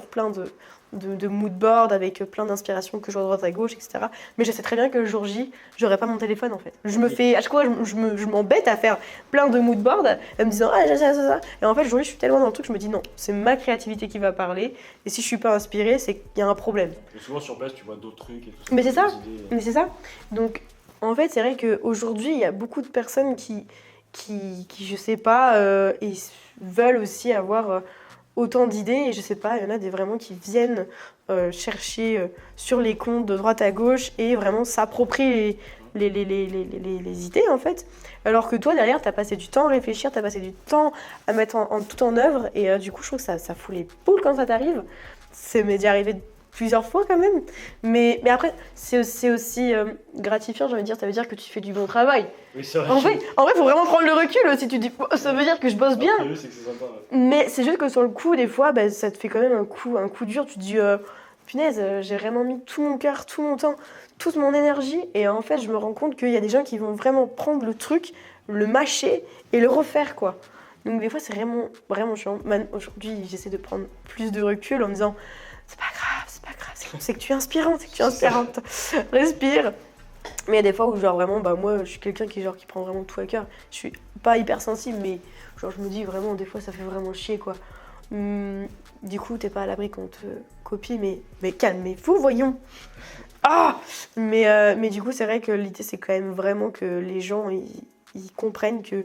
plein de mood board avec plein d'inspirations que je vois à droite à gauche, etc. Mais je sais très bien que le jour J, j'aurai pas mon téléphone en fait. À chaque fois, je m'embête à faire plein de mood board en me disant ah j'ai ça. Et en fait, le jour J, je suis tellement dans le truc, je me dis non, c'est ma créativité qui va parler. Et si je suis pas inspirée, c'est qu'il y a un problème. Et souvent sur place, tu vois d'autres trucs et tout ça. Mais c'est ça. des idées. Mais c'est ça. Donc, en fait, c'est vrai qu'aujourd'hui, il y a beaucoup de personnes qui je sais pas, et veulent aussi avoir autant d'idées. Et je sais pas, il y en a vraiment qui viennent chercher sur les comptes de droite à gauche et vraiment s'approprient les idées, en fait. Alors que toi, derrière, t'as passé du temps à réfléchir, t'as passé du temps à mettre tout en œuvre. Et du coup, je trouve que ça fout les poules quand ça t'arrive. C'est m'est déjà arrivé plusieurs fois quand même, mais après c'est aussi gratifiant, j'ai envie de dire, ça veut dire que tu fais du bon travail. Oui, c'est vrai. En vrai, faut vraiment prendre le recul si tu dis ça veut dire que je bosse bien. Après, c'est que c'est sympa. Mais c'est juste que sur le coup, des fois, bah, ça te fait quand même un coup dur. Tu te dis punaise, j'ai vraiment mis tout mon cœur, tout mon temps, toute mon énergie, et en fait, je me rends compte qu'il y a des gens qui vont vraiment prendre le truc, le mâcher et le refaire, quoi. Donc des fois, c'est vraiment chiant. Aujourd'hui, j'essaie de prendre plus de recul en me disant c'est pas grave, c'est que tu es inspirante, respire. Mais il y a des fois où genre vraiment, bah moi je suis quelqu'un qui prend vraiment tout à cœur. Je suis pas hyper sensible, mais genre je me dis vraiment des fois ça fait vraiment chier, quoi. Du coup t'es pas à l'abri qu'on te copie, mais calmez-vous, voyons. Mais du coup c'est vrai que l'idée c'est quand même vraiment que les gens ils comprennent que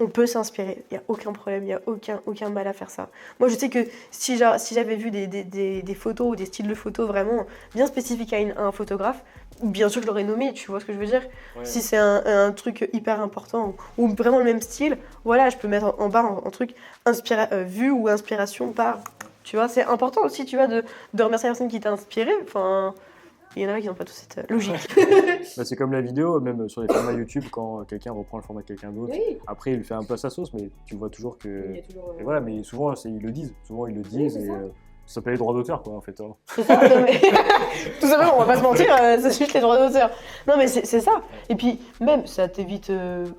on peut s'inspirer, il n'y a aucun problème, il n'y a aucun mal à faire ça. Moi je sais que si j'avais vu des photos ou des styles de photos vraiment bien spécifiques à un photographe, bien sûr je l'aurais nommé, tu vois ce que je veux dire. Ouais. Si c'est un truc hyper important ou vraiment le même style, voilà, je peux mettre en bas un truc vue ou inspiration par... Tu vois, c'est important aussi, tu vois, de remercier la personne qui t'a inspiré. Enfin, il y en a qui n'ont pas toute cette logique. Bah, c'est comme la vidéo, même sur les formats YouTube, quand quelqu'un reprend le format de quelqu'un d'autre. Oui. Après, il fait un peu à sa sauce, mais tu vois toujours que. Il y a toujours, Et voilà, mais souvent, ils le disent. Souvent, ils le disent c'est et ça. ça s'appelle les droits d'auteur, quoi, en fait. Hein. C'est ça, non, mais... Tout simplement, on va pas se mentir, c'est juste les droits d'auteur. Non, mais c'est ça. Et puis, même, ça t'évite,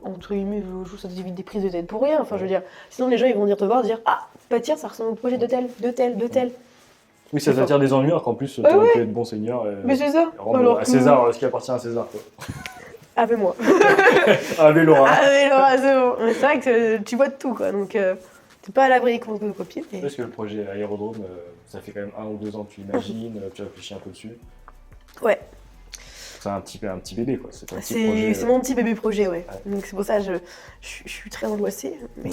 entre guillemets, ça t'évite des prises de tête pour rien. Enfin, je veux dire, sinon les gens, ils vont venir te voir, dire ah, bah tiens, ça ressemble au projet de tel. Oui, ça t'attire des ennuis, alors qu'en plus, tu aurais pu être bon seigneur. Mais c'est ça. Rendre Alors à que- César ce qui appartient à César, quoi. Avec moi. Avec Laura. Avec Laura, c'est bon. Mais c'est vrai que tu vois de tout, quoi. Donc, t'es pas à l'abri des copies. Mais... Parce que le projet aérodrome, ça fait quand même 1 ou 2 ans que tu l'imagines, tu réfléchis un peu dessus. Ouais. C'est un petit bébé, quoi. C'est un petit projet. C'est mon petit bébé projet, ouais. Ouais. Donc c'est pour ça que je suis très angoissée. Mais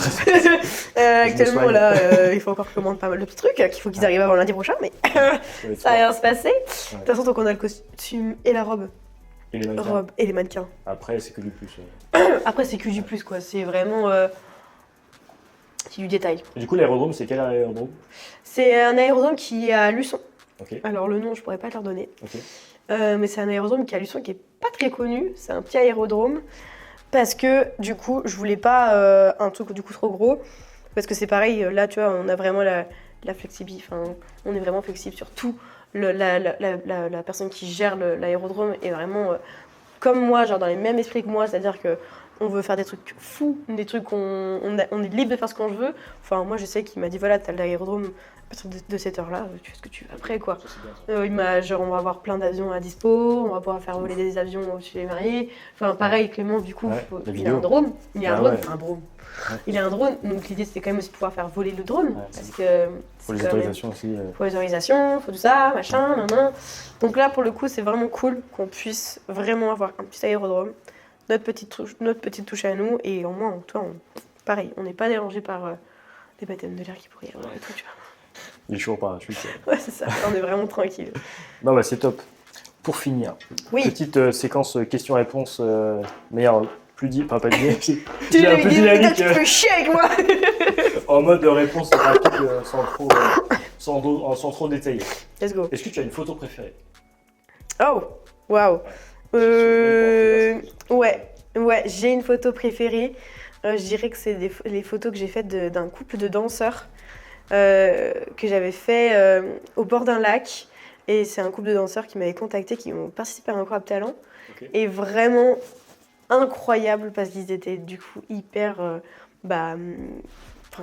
actuellement, soigne. là, il faut encore commander pas mal de petits trucs qu'il faut qu'ils arrivent avant lundi prochain, mais ça va bien se passer. De toute façon, tant qu'on a le costume et la robe, Et les mannequins. robe et les mannequins. Après, c'est que du plus. Après, c'est que du plus, quoi. C'est vraiment. C'est du détail. Et du coup, l'aérodrome, c'est quel aérodrome? C'est un aérodrome qui est à Luçon. Ok. Alors, le nom, je pourrais pas te le redonner. Ok. Mais c'est un aérodrome qui est à Luçon qui est pas très connu. C'est un petit aérodrome. Parce que, du coup, je voulais pas un truc du coup trop gros. Parce que c'est pareil, là, tu vois, on a vraiment la flexibilité. Enfin, on est vraiment flexible sur tout. La personne qui gère l'aérodrome est vraiment comme moi, genre dans les mêmes esprits que moi. C'est-à-dire que on veut faire des trucs fous, des trucs on est libre de faire ce qu'on veut. Enfin, moi, je sais qu'il m'a dit, voilà, t'as l'aérodrome à partir de cette heure-là, tu fais ce que tu veux après, quoi. Ça, c'est bien, ça. Il m'a, genre, on va avoir plein d'avions à dispo, on va pouvoir faire voler des avions chez les mariés. Enfin, pareil, Clément, du coup, Ouais, la il a vidéo. un drone. Il a un Ah drone, ouais. enfin, un drone. Ouais. Il a un drone, donc l'idée, c'était quand même aussi de pouvoir faire voler le drone. Ouais, Parce c'est que Pour les c'est quand même- autorisations aussi. faut les autorisations, faut tout ça, machin, nan. Donc là, pour le coup, c'est vraiment cool qu'on puisse vraiment avoir un petit aérodrome, notre petite touche à nous, et au moins, toi, pareil, on n'est pas dérangé par les baptêmes de l'air qui pourraient y avoir et tout, tu Les chevaux parachutes. vois. Ouais, c'est ça, on est vraiment tranquille. Non, bah, c'est top. Pour finir, Oui, petite séquence questions-réponses, meilleure, enfin pas dynamique, tu j'ai un peu dynamique, tu te fais chier avec moi. en mode réponse rapide, sans trop détailler. Let's go. Est-ce que tu as une photo préférée? Oh, waouh. Ouais. Ouais, j'ai une photo préférée. Je dirais que c'est les photos que j'ai faites d'un couple de danseurs que j'avais fait au bord d'un lac. Et c'est un couple de danseurs qui m'avaient contacté, qui ont participé à un Incroyable Talent. Ok. Et vraiment incroyable parce qu'ils étaient du coup hyper, enfin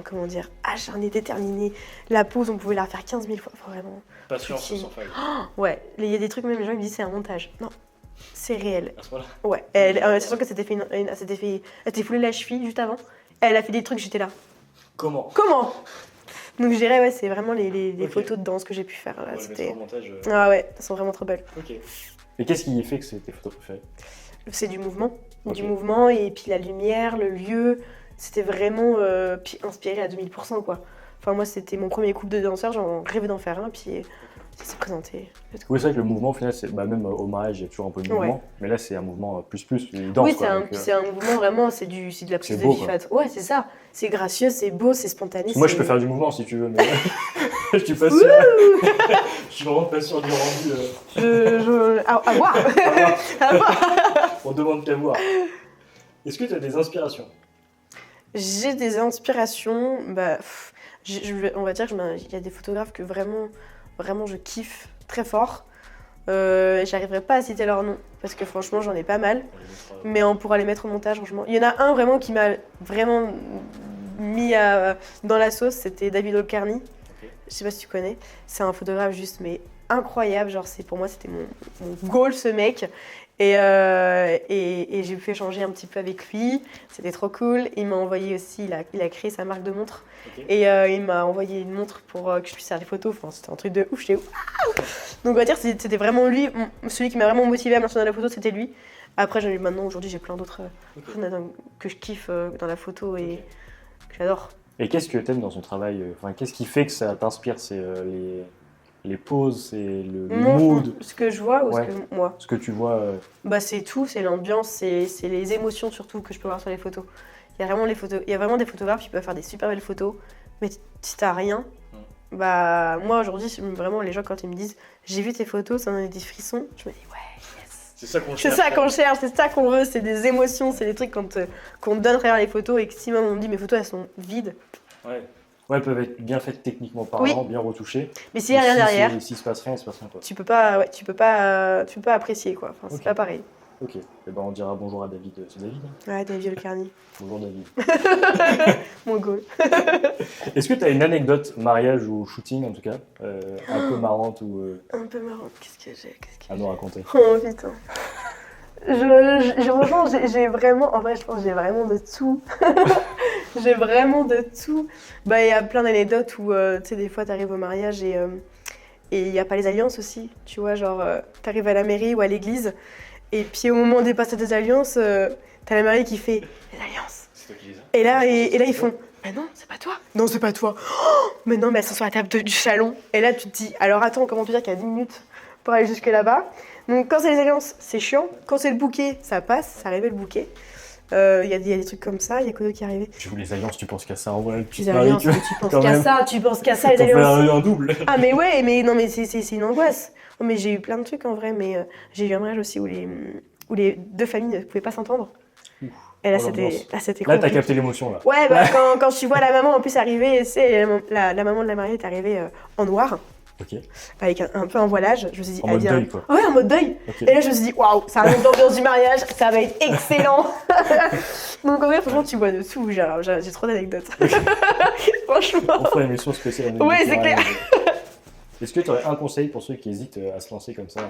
comment dire, acharnés, déterminés. La pose, on pouvait la refaire 15 000 fois, vraiment. Patience Petit. sans faille. Ouais, il y a des trucs, même les gens ils me disent c'est un montage. Non, c'est réel. À ce moment-là. Ouais, c'est sûr que c'était fait, elle s'était foulée la cheville juste avant. Elle a fait des trucs, j'étais là. Comment? Comment? Donc je dirais, ouais, c'est vraiment les Ok. photos de danse que j'ai pu faire. Là, On va le mettre c'était... en montage. Ah ouais, elles sont vraiment trop belles. Ok. Et qu'est-ce qui fait que c'est tes photos préférées? C'est du mouvement. Ok. Du mouvement, et puis la lumière, le lieu. C'était vraiment puis inspiré à 2000%, quoi. Enfin, moi, c'était mon premier couple de danseurs, j'en rêvais d'en faire un, puis ça s'est présenté. Oui, c'est vrai que le mouvement, au final, c'est même au mariage, il y a toujours un peu de mouvement. Ouais. Mais là, c'est un mouvement plus. Ils dansent, Oui, quoi, donc, c'est un mouvement vraiment, c'est de la prise c'est de beau, vie quoi. fat. Ouais, c'est ça. C'est gracieux, c'est beau, c'est spontané. Moi, je c'est- peux faire du mouvement si tu veux, mais je suis pas sûr. Je suis vraiment pas sûr du rendu. À voir. À voir. À voir. On demande qu'à voir. Est-ce que tu as des inspirations? J'ai des inspirations. On va dire qu'il y a des photographes que vraiment je kiffe très fort. J'arriverai pas à citer leur nom parce que franchement, j'en ai pas mal. Mais on pourra les mettre au montage, franchement. Il y en a un vraiment qui m'a vraiment mis dans la sauce, c'était David Olcarny. Ok. Je sais pas si tu connais. C'est un photographe juste mais incroyable. Genre, pour moi, c'était mon goal, ce mec. Et j'ai pu échanger un petit peu avec lui, c'était trop cool. Il m'a envoyé aussi, il a créé sa marque de montres. Okay. Et il m'a envoyé une montre pour que je puisse faire des photos. Enfin, c'était un truc de ouf, j'étais waouh. Donc on va dire c'était vraiment lui, celui qui m'a vraiment motivé à me lancer dans la photo, c'était lui. Après, maintenant, aujourd'hui, j'ai plein d'autres que je kiffe dans la photo et que j'adore. Et qu'est-ce que t'aimes dans son travail? Enfin, qu'est-ce qui fait que ça t'inspire? C'est les poses, c'est le mood? Ce que je vois ou ouais. ce que moi? Ce que tu vois Bah, c'est tout, c'est l'ambiance, c'est les émotions surtout que je peux voir sur les photos. Il y a vraiment des photographes qui peuvent faire des super belles photos, mais si t'as rien, bah moi aujourd'hui, vraiment les gens quand ils me disent j'ai vu tes photos, ça m'a donné des frissons, je me dis ouais. C'est ça qu'on cherche. C'est ça qu'on cherche, c'est ça qu'on veut, c'est des émotions, c'est des trucs qu'on te donne à travers les photos et que si même on me dit mes photos elles sont vides. Ouais, elles peuvent être bien faites techniquement parlant, bien retouchées. Mais s'il n'y a rien derrière, s'il se passe rien, il se passe rien quoi. Tu peux pas apprécier quoi, enfin, c'est pas pareil. Ok, et ben on dira bonjour à David, c'est David Ouais, David Le Carny. Bonjour David. Mon goal. Est-ce que tu as une anecdote mariage ou shooting en tout cas, un peu marrante ou... Un peu marrante, qu'est-ce que j'ai à nous raconter? Oh putain. Franchement, j'ai vraiment, en vrai, je pense que j'ai vraiment de tout. J'ai vraiment de tout. Bah, il y a plein d'anecdotes où, tu sais, des fois, t'arrives au mariage et il n'y a pas les alliances aussi. Tu vois, genre, t'arrives à la mairie ou à l'église et puis au moment des passages des alliances, t'as la mariée qui fait les alliances. C'est toi qui les as. Et là, ils font, mais non, c'est pas toi. Non, c'est pas toi. Oh, mais non, mais elles sont sur la table du salon. Et là, tu te dis, alors attends, comment te dire qu'il y a 10 minutes pour aller jusque là-bas. Donc quand c'est les alliances, c'est chiant. Quand c'est le bouquet, ça passe, ça arrive le bouquet. Il y a des trucs comme ça, il y a Kodo qui est arrivé. Tu vois les alliances, tu penses qu'à ça en vrai. Les alliances, tu penses qu'à ça, les alliances. Un double. Ah mais ouais, mais non mais c'est une angoisse. Oh, mais j'ai eu plein de trucs en vrai, mais j'ai eu un mariage aussi où les deux familles ne pouvaient pas s'entendre. Et là, c'était compliqué. Là, t'as capté l'émotion, là. Ouais, bah, quand tu vois la maman en plus arriver, la maman de la mariée est arrivée en noir. Ok. Avec un peu un voilage, je me suis dit, en mode deuil, quoi. Ouais, en mode deuil. Okay. Et là, je me suis dit, waouh, ça remonte l'ambiance du mariage, ça va être excellent. Donc, en vrai, franchement, tu vois de tout. J'ai trop d'anecdotes. Franchement. On fera une émission spéciale. Ouais, c'est clair. Est-ce que tu aurais un conseil pour ceux qui hésitent à se lancer comme ça,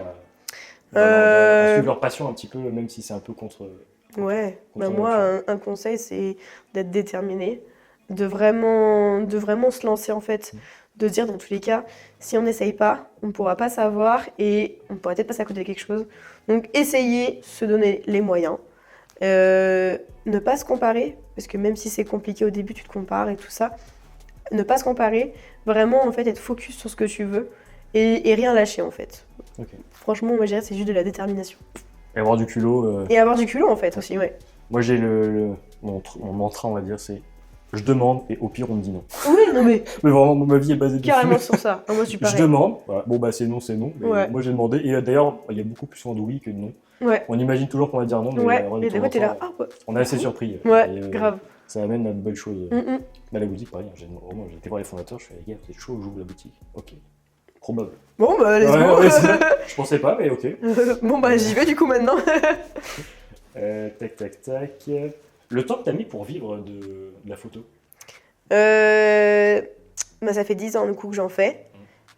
à suivre leur passion un petit peu, même si c'est un peu contre. Ouais, bah moi, un conseil, c'est d'être déterminé, de vraiment se lancer en fait. De se dire dans tous les cas, si on n'essaye pas, on ne pourra pas savoir et on ne pourra peut-être passer à côté de quelque chose. Donc essayer, se donner les moyens. Ne pas se comparer, parce que même si c'est compliqué au début, tu te compares et tout ça. Ne pas se comparer, vraiment en fait être focus sur ce que tu veux et rien lâcher en fait. Okay. Franchement, moi je dirais c'est juste de la détermination. Et avoir du culot. Et avoir du culot en fait aussi, ouais. Moi j'ai mon mantra, on va dire, c'est je demande et au pire on me dit non. Oui, non mais. Mais vraiment, ma vie est basée dessus. Carrément sur ça. Moi, je suis pareil. Je demande. Voilà. Bon, bah c'est non, c'est non. Mais ouais. Moi j'ai demandé. Et d'ailleurs, il y a beaucoup plus souvent de oui que de non. Ouais. On imagine toujours qu'on va dire non, mais ouais. Et des fois, t'es là. On est assez surpris. Ouais, grave. Ça amène à de belles choses. À la boutique, pareil. J'ai été voir les fondateurs. Je fais, les gars, vous êtes chaud, j'ouvre la boutique. Ok. Probable. Bon, bah, let's go. Je pensais pas, mais ok. Bon, bah, j'y vais du coup maintenant. Tac. Le temps que t'as mis pour vivre de la photo? Bah, ça fait 10 ans du coup que j'en fais.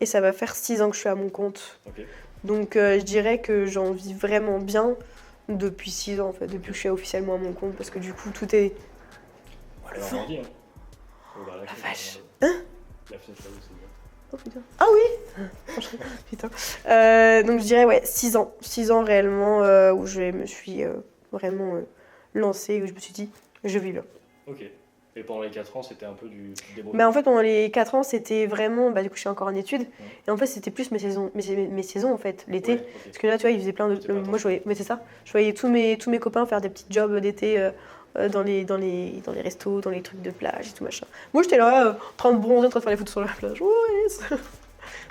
Et ça va faire 6 ans que je suis à mon compte. Okay. Donc, je dirais que j'en vis vraiment bien depuis 6 ans en fait. Depuis que je suis officiellement à mon compte. Parce que du coup, tout est. Elle a grandi, hein. Oh, la vache. La fenêtre là-haut, c'est bien. Oh putain. Ah oui. Putain. Donc je dirais ouais 6 ans. 6 ans réellement où je me suis vraiment lancée, où je me suis dit je vis bien. Ok. Et pendant les 4 ans, c'était un peu du débrouillard? Bah en fait pendant les 4 ans, c'était vraiment, du coup je suis encore en études, et en fait c'était plus mes saisons en fait, l'été. Ouais, okay. Parce que là tu vois, ils faisaient plein de... moi je voyais, mais c'est ça, je voyais tous mes copains faire des petits jobs d'été dans les restos, dans les trucs de plage et tout machin. Moi j'étais là, en train de bronzer, en train de faire les photos sur la plage. Ouais.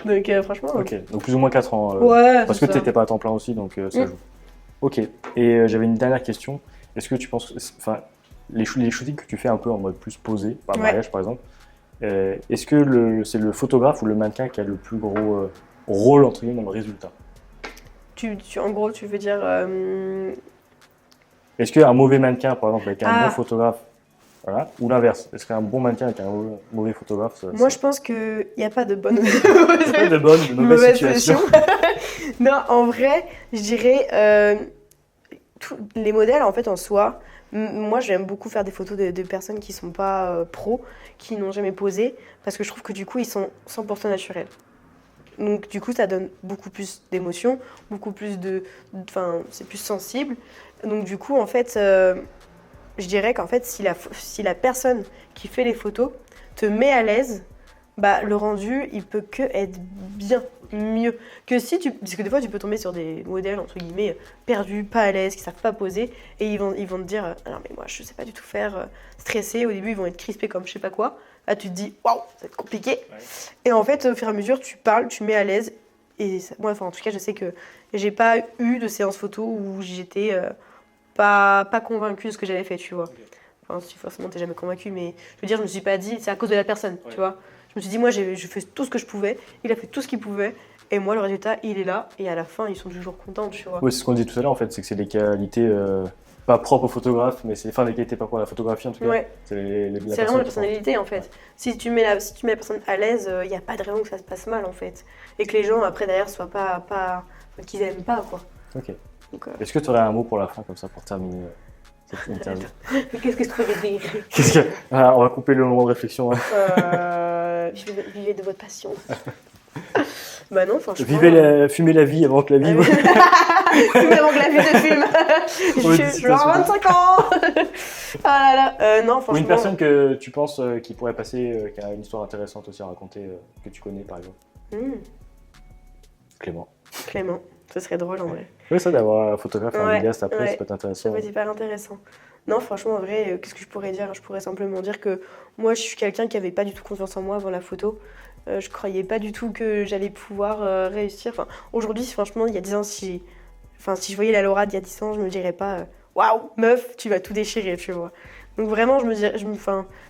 Donc franchement... Ok, donc plus ou moins 4 ans. Ouais, parce que t'étais pas à temps plein aussi, donc ça joue. Ok, et j'avais une dernière question. Est-ce que tu penses... Enfin, les shootings que tu fais un peu en mode plus posé, par mariage par exemple, est-ce que c'est le photographe ou le mannequin qui a le plus gros rôle entre guillemets dans le résultat? En gros, tu veux dire... Est-ce qu'un mauvais mannequin, par exemple, avec un bon photographe, voilà, ou l'inverse? Est-ce qu'un bon mannequin avec un mauvais photographe... Moi, je pense qu'il n'y a pas de bonne... de mauvaise situation. Non, en vrai, je dirais... les modèles, en fait, en soi, moi, j'aime beaucoup faire des photos de personnes qui sont pas pros, qui n'ont jamais posé, parce que je trouve que du coup, ils sont 100% naturels. Donc, du coup, ça donne beaucoup plus d'émotions, beaucoup plus enfin, c'est plus sensible. Donc, du coup, en fait, je dirais qu'en fait, si la personne qui fait les photos te met à l'aise, bah, le rendu, il peut que être bien mieux que si tu... Parce que des fois, tu peux tomber sur des modèles, entre guillemets, perdus, pas à l'aise, qui savent pas poser, et ils vont te dire « Non, mais moi, je sais pas du tout faire, stressé. » Au début, ils vont être crispés comme je sais pas quoi. Là, tu te dis « Waouh, ça va être compliqué. Ouais. » Et en fait, au fur et à mesure, tu parles, tu mets à l'aise. Et ça, moi, enfin, en tout cas, je sais que j'ai pas eu de séance photo où j'étais pas convaincue de ce que j'avais fait, tu vois. Okay. Enfin, si forcément, t'es jamais convaincue, mais je veux dire, je me suis pas dit « C'est à cause de la personne, ouais. » Tu vois. Je me suis dit, moi, je fais tout ce que je pouvais. Il a fait tout ce qu'il pouvait. Et moi, le résultat, il est là. Et à la fin, ils sont toujours contents, tu vois. Oui, c'est ce qu'on disait tout à l'heure, en fait. C'est que c'est des qualités pas propres au photographe, mais c'est des qualités pas propres à la photographie, en tout cas. Ouais. C'est vraiment la personnalité, en fait. Ouais. Si tu mets la personne à l'aise, il n'y a pas de raison que ça se passe mal, en fait. Et que les gens, après, derrière, soient pas qu'ils aiment pas, quoi. Ok. Donc, Est-ce que tu aurais un mot pour la fin, comme ça, pour terminer cette interview? Qu'est-ce que je pourrais dire? On va couper le moment de réflexion. Vivez de votre passion. Bah non, franchement. Fumez la vie avant que la vie. Fumez avant que la vie te fume. Je vais avoir 25 ans. Ah là là. Non, franchement. Ou une personne que tu penses qui pourrait passer, qui a une histoire intéressante aussi à raconter, que tu connais par exemple. Clément. Ce serait drôle en vrai. Oui, ça d'avoir un photographe, un vidéaste après, ça peut être intéressant. Ça peut être hyper intéressant. Non, franchement, en vrai, qu'est-ce que je pourrais dire? Je pourrais simplement dire que moi, je suis quelqu'un qui avait pas du tout confiance en moi avant la photo. Je croyais pas du tout que j'allais pouvoir réussir. Enfin, aujourd'hui, franchement, il y a 10 ans, si je voyais la Laura d'il y a 10 ans, je me dirais pas waouh, meuf, tu vas tout déchirer, tu vois. Donc vraiment, je me dirais,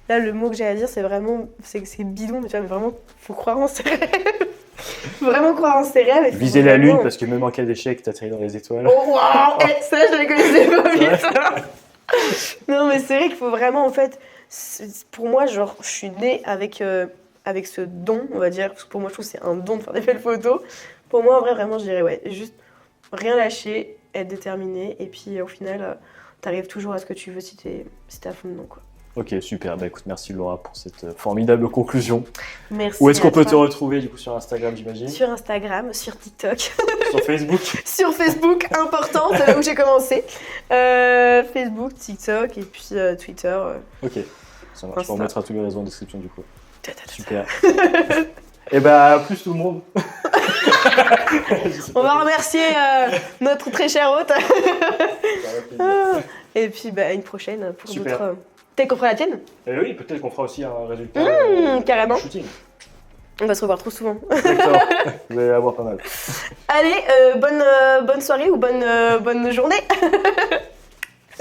là, le mot que j'ai à dire, c'est vraiment, c'est bidon, mais tu vois, mais vraiment, faut croire en ses rêves. Vraiment croire en ses rêves. Viser la lune, parce que même en cas d'échec, t'atterris dans les étoiles. Oh waouh, ça, je les connaissais pas vite. Non, mais c'est vrai qu'il faut vraiment, en fait, pour moi, genre, je suis née avec ce don, on va dire, parce que pour moi, je trouve que c'est un don de faire des belles photos. Pour moi, en vrai, vraiment, je dirais, ouais, juste rien lâcher, être déterminé, et puis au final, t'arrives toujours à ce que tu veux si t'es à fond dedans, quoi. Ok, super. Bah écoute, merci Laura pour cette formidable conclusion. Merci. Où est-ce qu'on peut te retrouver du coup sur Instagram, j'imagine? Sur Instagram, sur TikTok. Sur Facebook. Sur Facebook, important, c'est là où j'ai commencé. Facebook, TikTok et puis Twitter. Ok, ça marche. On mettra tous les réseaux en description du coup. Super. Et bah, à plus tout le monde. On va remercier notre très cher hôte. Et puis bah, à une prochaine pour d'autres. Peut-être qu'on fera la tienne? Oui, peut-être qu'on fera aussi un résultat carrément. Shooting. On va se revoir trop souvent. Exactement. Vous allez avoir pas mal. Allez, bonne soirée ou bonne journée.